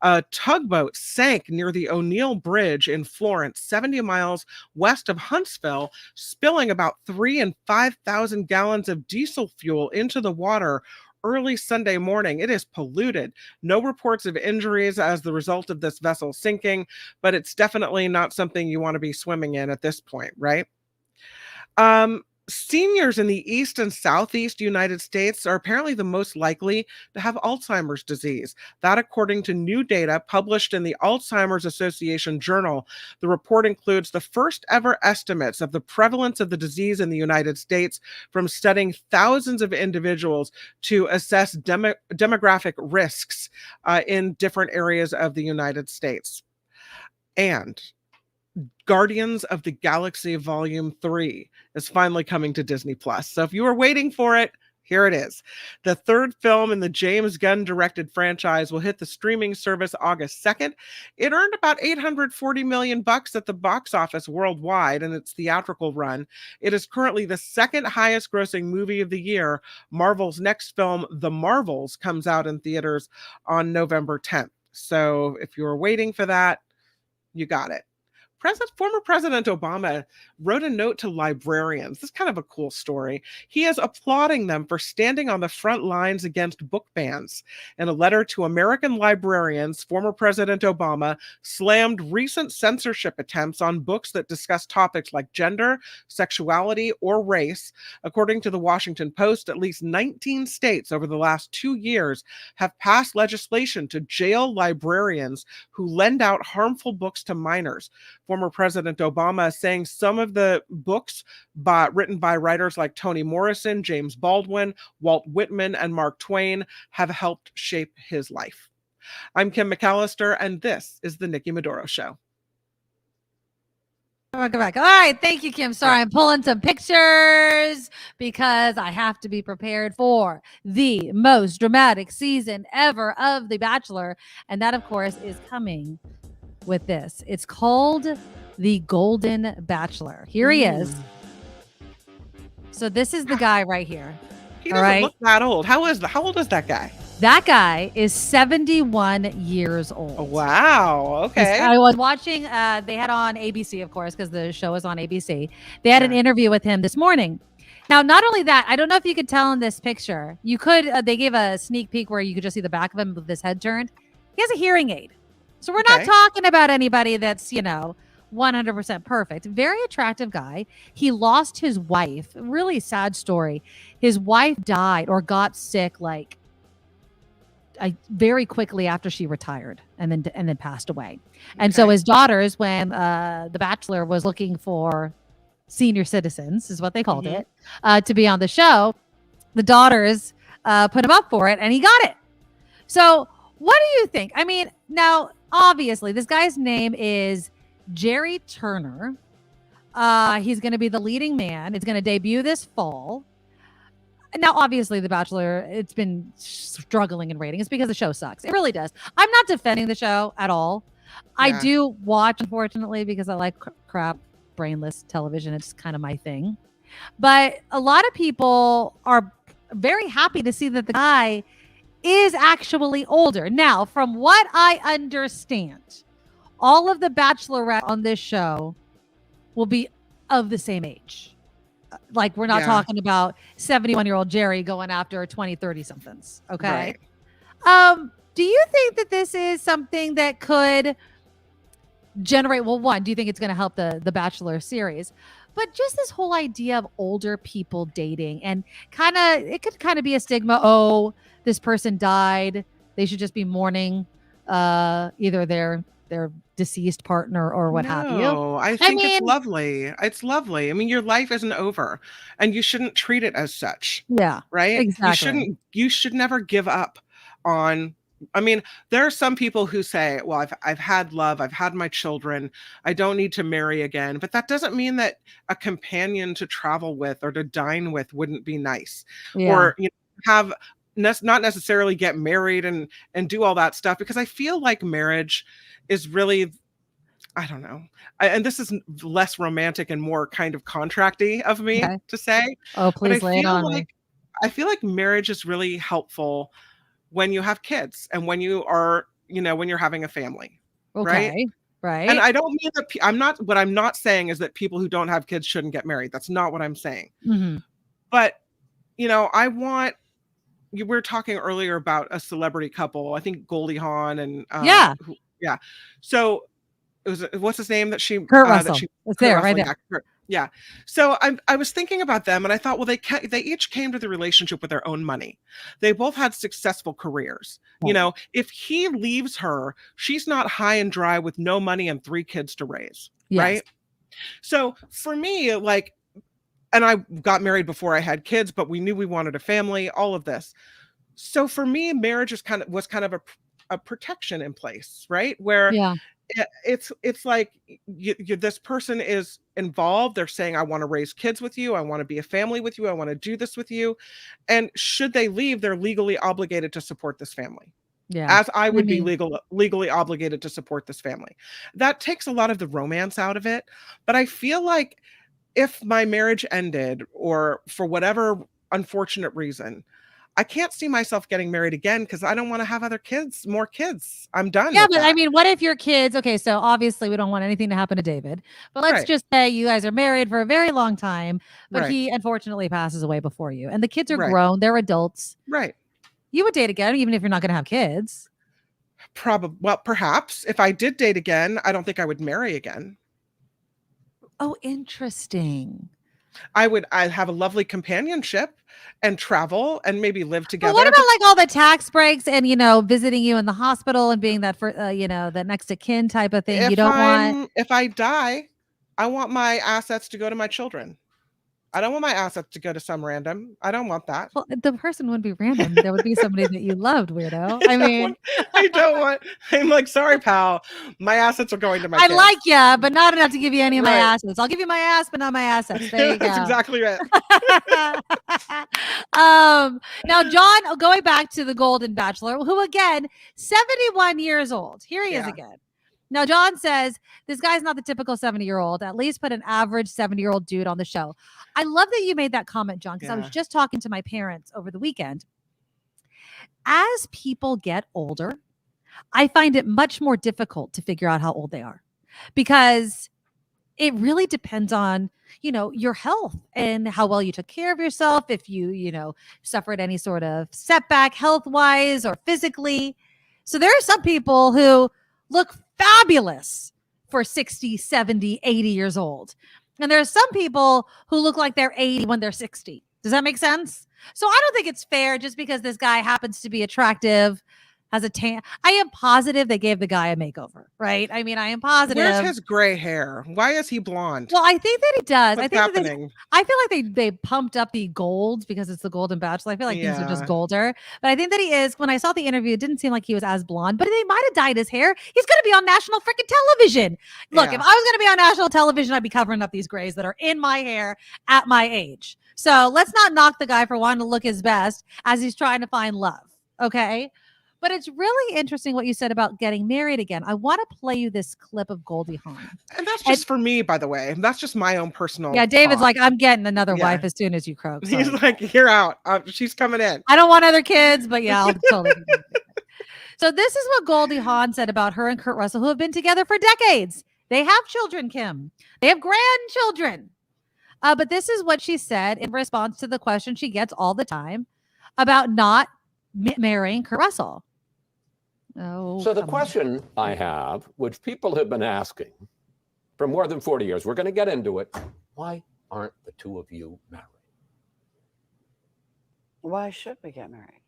a tugboat sank near the O'Neill Bridge in Florence, 70 miles west of Huntsville, spilling about 3,000 and 5,000 gallons of diesel fuel into the water early Sunday morning. It is polluted. No reports of injuries as the result of this vessel sinking, but it's definitely not something you want to be swimming in at this point, right? Seniors in the East and Southeast United States are apparently the most likely to have Alzheimer's disease. That, according to new data published in the Alzheimer's Association Journal. The report includes the first ever estimates of the prevalence of the disease in the United States from studying thousands of individuals to assess demographic risks in different areas of the United States. And Guardians of the Galaxy Volume 3 is finally coming to Disney+. So if you were waiting for it, here it is. The third film in the James Gunn directed franchise will hit the streaming service August 2nd. It earned about $840 million at the box office worldwide in its theatrical run. It is currently the second highest grossing movie of the year. Marvel's next film, The Marvels, comes out in theaters on November 10th. So if you were waiting for that, you got it. Former President Obama wrote a note to librarians. This is kind of a cool story. He is applauding them for standing on the front lines against book bans. In a letter to American librarians, former President Obama slammed recent censorship attempts on books that discuss topics like gender, sexuality, or race. According to the Washington Post, at least 19 states over the last 2 years have passed legislation to jail librarians who lend out harmful books to minors. Former President Obama saying some of the books written by writers like Toni Morrison, James Baldwin, Walt Whitman, and Mark Twain have helped shape his life. I'm Kim McAllister, and this is the Nikki Medoro Show. Welcome back. All right. Thank you, Kim. Sorry, I'm pulling some pictures because I have to be prepared for the most dramatic season ever of The Bachelor. And that, of course, is coming with this. It's called The Golden Bachelor. Here he is. So this is the guy right here. He doesn't look that old. How old is that guy? That guy is 71 years old. Wow. Okay. I was watching, they had on ABC, of course, because the show is on ABC. They had an interview with him this morning. Now, not only that, I don't know if you could tell in this picture. You could, they gave a sneak peek where you could just see the back of him with his head turned. He has a hearing aid. So we're not talking about anybody that's, 100% perfect. Very attractive guy. He lost his wife. Really sad story. His wife died or got sick very quickly after she retired and then passed away. And so his daughters, when The Bachelor was looking for senior citizens, is what they called it, to be on the show, the daughters put him up for it and he got it. So what do you think? I mean, now, obviously, this guy's name is Jerry Turner. He's going to be the leading man. It's going to debut this fall. Now, obviously, The Bachelor, it's been struggling in ratings because the show sucks. It really does. I'm not defending the show at all. I do watch, unfortunately, because I like crap, brainless television. It's kind of my thing. But a lot of people are very happy to see that the guy is actually older. Now, from what I understand, all of the Bachelorette on this show will be of the same age. Like, we're not talking about 71-year-old Jerry going after 20, 30 somethings. Okay. Right. Do you think that this is something that could generate, well, one, do you think it's going to help the Bachelor series? But just this whole idea of older people dating and it could kind of be a stigma. Oh, this person died. They should just be mourning either their deceased partner or what have you. No, I think it's lovely. It's lovely. I mean, your life isn't over and you shouldn't treat it as such. Yeah, right. Exactly. You should never give up on, I mean, there are some people who say, well, I've had love. I've had my children. I don't need to marry again. But that doesn't mean that a companion to travel with or to dine with wouldn't be nice. Or, have not necessarily get married and do all that stuff, because I feel like marriage is really, I don't know. And this is less romantic and more kind of contracty of me to say. Oh, please lay it on me. I feel like marriage is really helpful when you have kids and when you are, when you're having a family. Okay. Right. And I don't mean that what I'm not saying is that people who don't have kids shouldn't get married. That's not what I'm saying. Mm-hmm. But, we were talking earlier about a celebrity couple. I think Goldie Hawn and So it was, what's his name that she Kurt Russell. It's there right there. Yeah. So I was thinking about them and I thought, well, they each came to the relationship with their own money. They both had successful careers. Right. If he leaves her, she's not high and dry with no money and 3 kids to raise. Yes. Right. So for me, and I got married before I had kids, but we knew we wanted a family, all of this. So for me, marriage was kind of a protection in place, right? Where it's like this person is involved. They're saying, I want to raise kids with you. I want to be a family with you. I want to do this with you. And should they leave, they're legally obligated to support this family. Yeah. As I would be legally obligated to support this family. That takes a lot of the romance out of it. But I feel like if my marriage ended or for whatever unfortunate reason, I can't see myself getting married again because I don't want to have more kids. I'm done. Yeah, but that. I mean, what if your kids, okay, so obviously we don't want anything to happen to David, but let's just say you guys are married for a very long time, but he unfortunately passes away before you and the kids are grown, they're adults. Right. You would date again, even if you're not going to have kids. Well, perhaps if I did date again, I don't think I would marry again. Oh, interesting. I'd have a lovely companionship and travel and maybe live together. But what about all the tax breaks and, visiting you in the hospital and being that for, that next of kin type of thing? If I die, I want my assets to go to my children. I don't want my assets to go to some random. I don't want that. Well, the person wouldn't be random. There would be somebody that you loved, weirdo. I mean, I don't want. I'm like, sorry, pal. My assets are going to my kids. I like you, but not enough to give you any of my assets. I'll give you my ass, but not my assets. There you go. That's exactly right. Now, John, going back to the Golden Bachelor, who again, 71 years old. Here he is again. Now, John says this guy's not the typical 70-year-old. At least put an average 70-year-old dude on the show. I love that you made that comment, John, because I was just talking to my parents over the weekend. as people get older, I find it much more difficult to figure out how old they are, because it really depends on, your health and how well you took care of yourself. If you suffered any sort of setback health-wise or physically. So there are some people who look fabulous for 60, 70, 80 years old. And there are some people who look like they're 80 when they're 60. Does that make sense? So I don't think it's fair just because this guy happens to be attractive, has a tan. I am positive they gave the guy a makeover, right? I mean, I am positive. Where's his gray hair? Why is he blonde? Well, I think that he does. What's I think happening? I feel like they pumped up the gold because it's the Golden Bachelor. I feel like things are just Yeah. golder. But I think that he is. When I saw the interview, it didn't seem like he was as blonde, but they might have dyed his hair. He's going to be on national freaking television. Look, Yeah. if I was going to be on national television, I'd be covering up these grays that are in my hair at my age. So let's not knock the guy for wanting to look his best as he's trying to find love. Okay. But it's really interesting what you said about getting married again. I want to play you this clip of Goldie Hawn. And that's just for me, by the way. That's just my own personal. Yeah, David's thought. like, I'm getting another Yeah. wife as soon as you croak. He's Sorry. like, you're out. She's coming in. I don't want other kids, but yeah, I'll totally. So this is what Goldie Hawn said about her and Kurt Russell, who have been together for decades. They have children, Kim. They have grandchildren. But this is what she said in response to the question she gets all the time about not marrying Kurt Russell. Oh, so the question I have, which people have been asking for more than 40 years, we're going to get into it. Why aren't the two of you married? Why should we get married?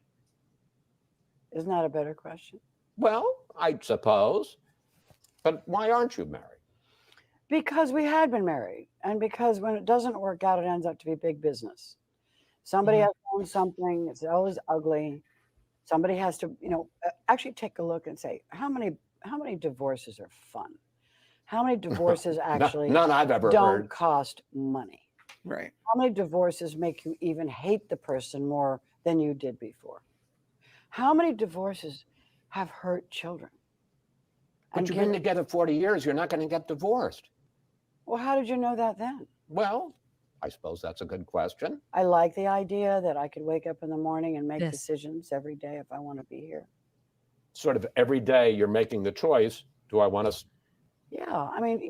Isn't that a better question? Well, I suppose. But why aren't you married? Because we had been married. And because when it doesn't work out, it ends up to be big business. Somebody has to own something. It's always ugly. Somebody has to, actually take a look and say, how many divorces are fun? How many divorces actually None I've ever don't heard. cost money? Right. How many divorces make you even hate the person more than you did before? How many divorces have hurt children? But you've been together 40 years. You're not going to get divorced. Well, how did you know that then? Well, I suppose that's a good question. I like the idea that I could wake up in the morning and make decisions every day if I want to be here. Sort of every day you're making the choice. Do I want to? Yeah. I mean,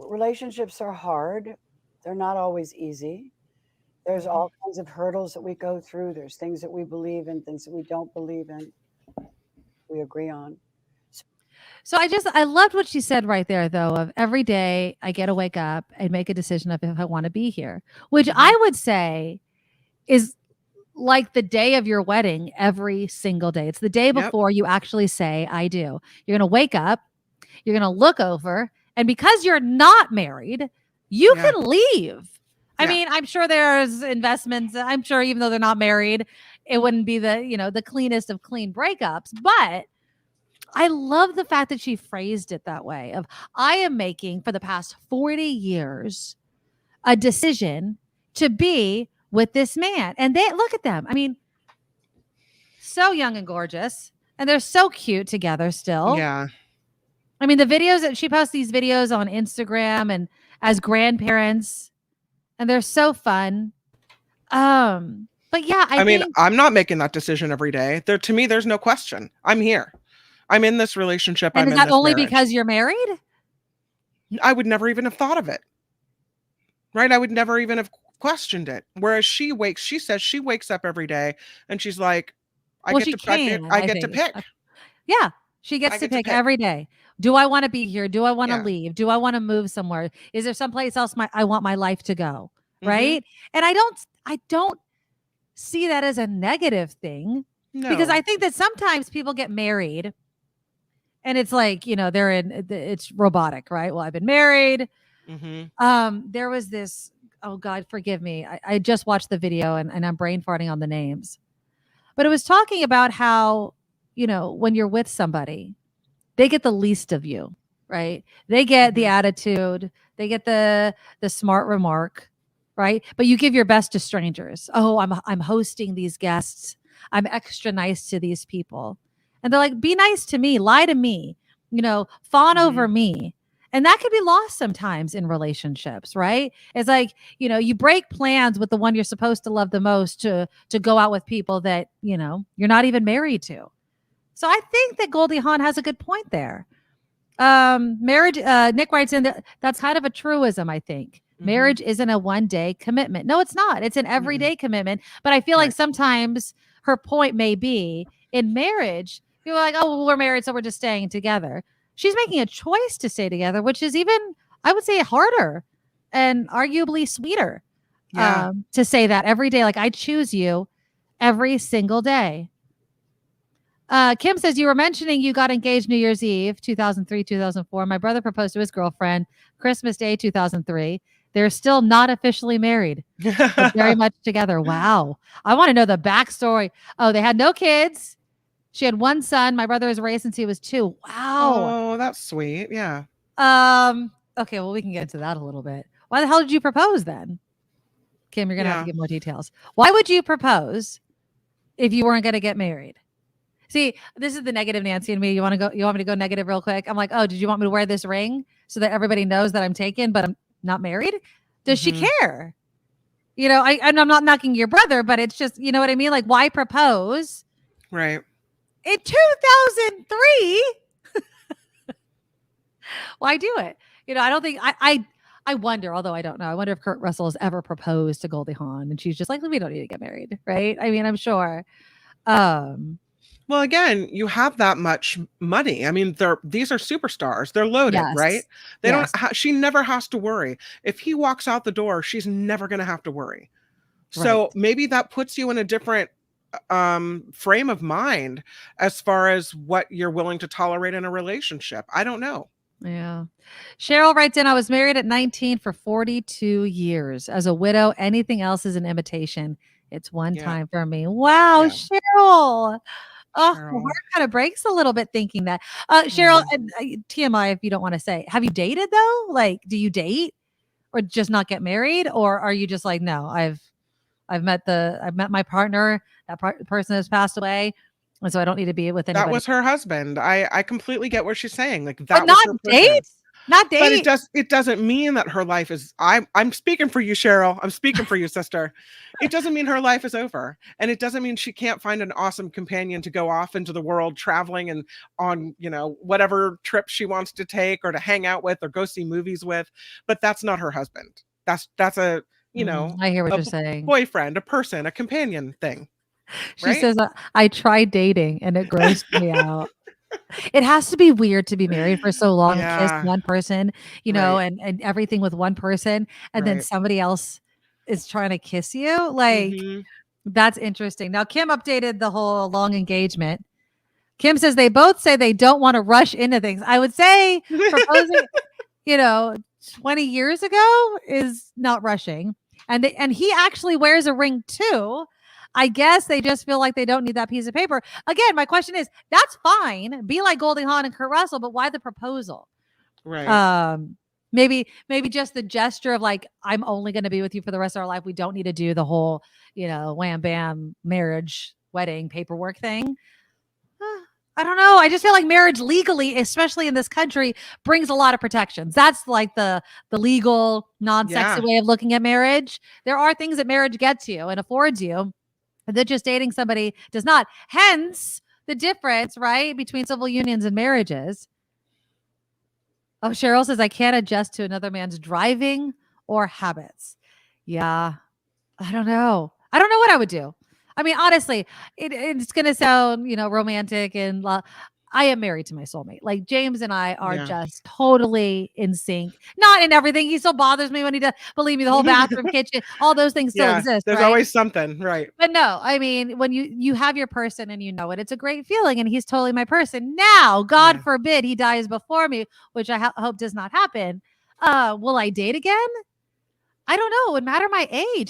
relationships are hard. They're not always easy. There's all kinds of hurdles that we go through. There's things that we believe in, things that we don't believe in. We agree on. So I loved what she said right there, though, of every day I get to wake up and make a decision of if I want to be here, which I would say is like the day of your wedding every single day. It's the day before you actually say, I do. You're going to wake up, you're going to look over, and because you're not married, you can leave. I mean, I'm sure there's investments. I'm sure even though they're not married, it wouldn't be the cleanest of clean breakups, but I love the fact that she phrased it that way of I am making for the past 40 years a decision to be with this man. And they look at them. I mean, so young and gorgeous. And they're so cute together still. Yeah. I mean, the videos that she posts these videos on Instagram and as grandparents, and they're so fun. But yeah, I mean, think I'm not making that decision every day. To me, there's no question. I'm here. I'm in this relationship. And I'm is in that this only marriage. because you're married? I would never even have thought of it. Right? I would never even have questioned it. Whereas she says she wakes up every day and she's like, I get to pick. Yeah. She gets to pick every day. Do I want to be here? Do I want to leave? Do I want to move somewhere? Is there someplace else I want my life to go? Right. And I don't see that as a negative thing. No. Because I think that sometimes people get married and it's like, it's robotic, right? Well, I've been married. There was this, oh God, forgive me. I just watched the video and I'm brain farting on the names, but it was talking about how, when you're with somebody, they get the least of you, right? They get the attitude, they get the smart remark, right? But you give your best to strangers. Oh, I'm hosting these guests. I'm extra nice to these people. And they're like, be nice to me, lie to me, fawn over me. And that can be lost sometimes in relationships, right? It's like, you break plans with the one you're supposed to love the most to go out with people that, you're not even married to. So I think that Goldie Hawn has a good point there. Marriage, Nick writes in that's kind of a truism, I think. Marriage isn't a one-day commitment. No, it's not. It's an everyday commitment. But I feel like sometimes her point may be in marriage, people are like, oh, well, we're married, so we're just staying together. She's making a choice to stay together, which is even, I would say, harder and arguably sweeter to say that every day. Like, I choose you every single day. Kim says, you were mentioning you got engaged New Year's Eve, 2003, 2004. My brother proposed to his girlfriend Christmas Day, 2003. They're still not officially married, but very much together. Wow. I want to know the backstory. Oh, they had no kids. She had one son. My brother was raised since he was 2. Wow. Oh, that's sweet. Yeah. Okay, well, we can get into that a little bit. Why the hell did you propose then? Kim, you're going to have to give more details. Why would you propose if you weren't going to get married? See, this is the negative Nancy and me. You want me to go negative real quick? I'm like, oh, did you want me to wear this ring so that everybody knows that I'm taken, but I'm not married? Does she care? And I'm not knocking your brother, but it's just, you know what I mean? Like, why propose? Right. In 2003? Why do it? I don't think I wonder, although I don't know. I wonder if Kurt Russell has ever proposed to Goldie Hawn and she's just like, we don't need to get married, right? I mean, I'm sure. Well, again, you have that much money. I mean, these are superstars. They're loaded, right? They don't. She never has to worry. If he walks out the door, she's never going to have to worry. So maybe that puts you in a different frame of mind as far as what you're willing to tolerate in a relationship. I don't know. Yeah. Cheryl writes in, I was married at 19 for 42 years. As a widow, anything else is an imitation. It's one time for me. Wow, Cheryl. Oh, my heart kind of breaks a little bit thinking that. Cheryl, TMI, if you don't want to say, have you dated though? Like, do you date or just not get married? Or are you just like, no, I've met my partner. That person has passed away. And so I don't need to be with anybody. That was her husband. I completely get what she's saying. Like that but was not her date. Not date. But it doesn't mean that her life is I'm speaking for you, Cheryl. I'm speaking for you, sister. It doesn't mean her life is over. And it doesn't mean she can't find an awesome companion to go off into the world traveling and on, whatever trip she wants to take or to hang out with or go see movies with. But that's not her husband. That's a, I hear what you're saying. Boyfriend, a person, a companion thing. She says, I tried dating and it grossed me out. It has to be weird to be married for so long and kiss one person, and everything with one person. And then somebody else is trying to kiss you. Like, that's interesting. Now, Kim updated the whole long engagement. Kim says they both say they don't want to rush into things. I would say proposing, 20 years ago is not rushing. And he actually wears a ring too. I guess they just feel like they don't need that piece of paper. Again, my question is, that's fine. Be like Goldie Hawn and Kurt Russell, but why the proposal? Right. Maybe just the gesture of like, I'm only going to be with you for the rest of our life. We don't need to do the whole, wham bam marriage, wedding paperwork thing. I don't know. I just feel like marriage legally, especially in this country, brings a lot of protections. That's like the legal, non-sexy way of looking at marriage. There are things that marriage gets you and affords you that just dating somebody does not. Hence the difference, right, between civil unions and marriages. Oh, Cheryl says, I can't adjust to another man's driving or habits. Yeah. I don't know. I don't know what I would do. I mean, honestly, it's going to sound, romantic and I am married to my soulmate. Like James and I are just totally in sync. Not in everything. He still bothers me when he does. Believe me, the whole bathroom, kitchen, all those things still exist. There's always something, right? But no, I mean, when you have your person and it's a great feeling and he's totally my person. Now, God forbid he dies before me, which I hope does not happen. Will I date again? I don't know. It would matter my age.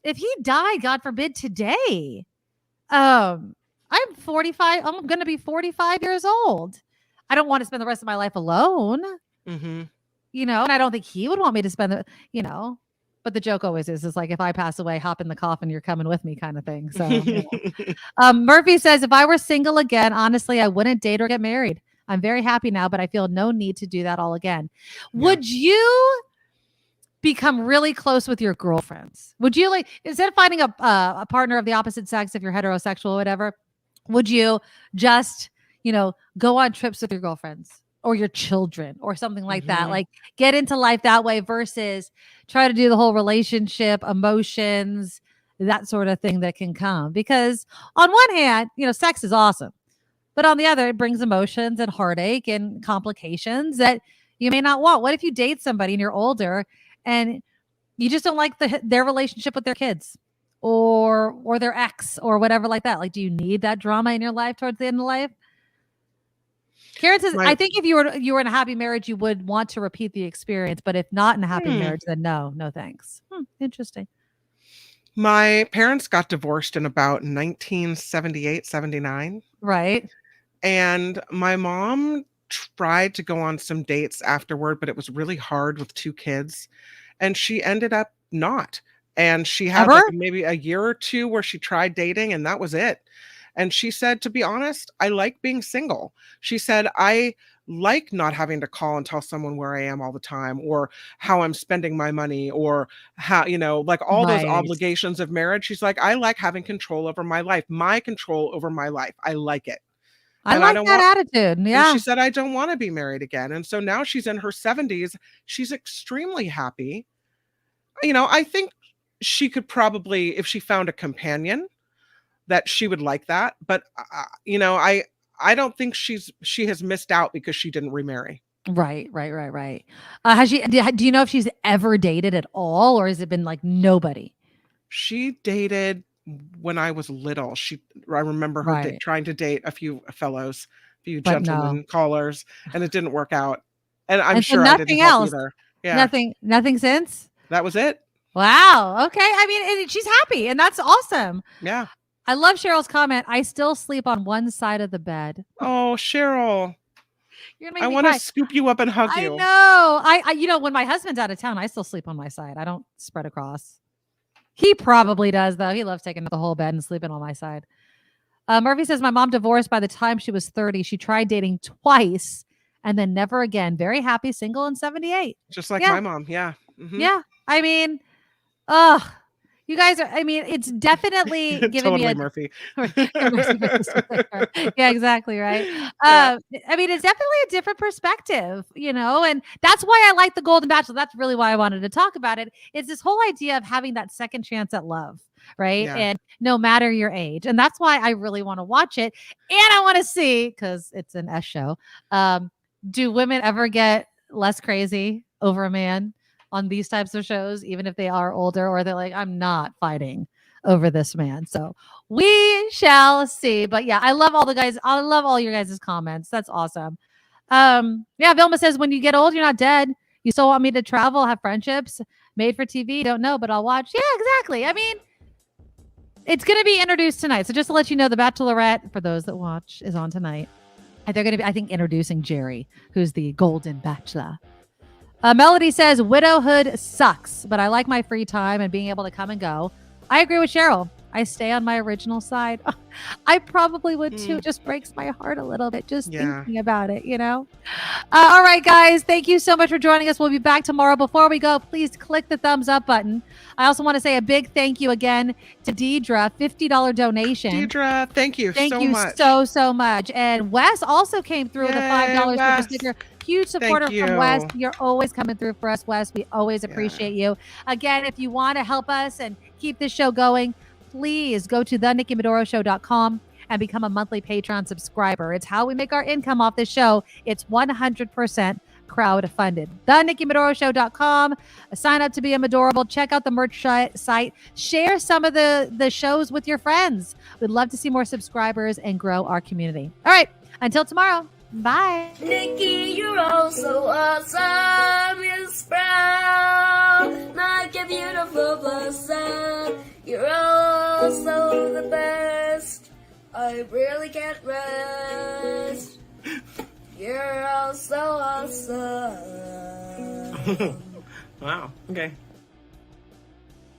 If he died, God forbid, today, I'm 45. I'm going to be 45 years old. I don't want to spend the rest of my life alone, and I don't think he would want me to spend but the joke always is like, if I pass away, hop in the coffin, you're coming with me kind of thing. So Murphy says, if I were single again, honestly, I wouldn't date or get married. I'm very happy now, but I feel no need to do that all again. Would you become really close with your girlfriends? Would you, like, instead of finding a partner of the opposite sex, if you're heterosexual or whatever, would you just, go on trips with your girlfriends or your children or something like that? Like, get into life that way versus try to do the whole relationship, emotions, that sort of thing that can come. Because on one hand, sex is awesome, but on the other, it brings emotions and heartache and complications that you may not want. What if you date somebody and you're older and you just don't like their relationship with their kids or their ex or whatever like that? Like, do you need that drama in your life towards the end of life? Karen says, I think if you were in a happy marriage, you would want to repeat the experience. But if not in a happy marriage, then no thanks. Interesting. My parents got divorced in about 1978, 79. Right. And my mom tried to go on some dates afterward, but it was really hard with 2 kids. And she ended up not. And she had like maybe a year or 2 where she tried dating, and that was it. And she said, to be honest, I like being single. She said, I like not having to call and tell someone where I am all the time or how I'm spending my money or how, like all those obligations of marriage. She's like, I like having control over my life, my control over my life. I like it. I like that attitude. Yeah. And she said, I don't want to be married again. And so now she's in her 70s. She's extremely happy. I think she could probably, if she found a companion, that she would like that. But, I don't think she has missed out because she didn't remarry. Right. Has she? Do you know if she's ever dated at all, or has it been like nobody? She dated when I was little. I remember her trying to date a few fellows, a few gentlemen callers, and it didn't work out. And I'm sure nothing I didn't else. Help either. Yeah. Nothing since. That was it. Wow. Okay. I mean, she's happy, and that's awesome. Yeah. I love Cheryl's comment. I still sleep on one side of the bed. Oh, Cheryl. You're gonna make I me want to cry. scoop you up and hug I you. know. I when my husband's out of town, I still sleep on my side. I don't spread across. He probably does, though. He loves taking the whole bed and sleeping on my side. Murphy says, my mom divorced by the time she was 30. She tried dating twice and then never again. Very happy, single, and 78. Just like my mom. Yeah. Mm-hmm. Yeah. I mean, you guys are, it's definitely giving totally me Murphy. Yeah, exactly. Right. It's definitely a different perspective, and that's why I like the Golden Bachelor. That's really why I wanted to talk about it. It's this whole idea of having that second chance at love. Right. Yeah. And no matter your age. And that's why I really want to watch it. And I want to see, because it's an S show. Do women ever get less crazy over a man on these types of shows, even if they are older, or they're like, I'm not fighting over this man? So we shall see. But yeah, I love all the guys. I love all your guys' comments. That's awesome. Vilma says, when you get old, you're not dead. You still want me to travel, have friendships, made for TV? Don't know, but I'll watch. Yeah, exactly. It's going to be introduced tonight. So just to let you know, The Bachelorette, for those that watch, is on tonight. And they're going to be, I think, introducing Jerry, who's the Golden Bachelor. Melody says, widowhood sucks, but I like my free time and being able to come and go. I agree with Cheryl. I stay on my original side. I probably would too. It just breaks my heart a little bit just thinking about it, All right, guys. Thank you so much for joining us. We'll be back tomorrow. Before we go, please click the thumbs up button. I also want to say a big thank you again to Deidre, $50 donation. Deidre, thank you so much. so much. And Wes also came through with a $5 super sticker. Huge supporter from Wes. You're always coming through for us, Wes. We always appreciate you. Again, if you want to help us and keep this show going, please go to thenikkimedoroshow.com and become a monthly Patreon subscriber. It's how we make our income off this show. It's 100% crowd-funded. thenikkimedoroshow.com. Sign up to be a Medorable. Check out the merch site. Share some of the shows with your friends. We'd love to see more subscribers and grow our community. All right. Until tomorrow. Bye. Nikki, you're all so awesome. You're proud, like a beautiful blossom. You're all so the best. I really can't rest. You're all so awesome. Wow. Okay.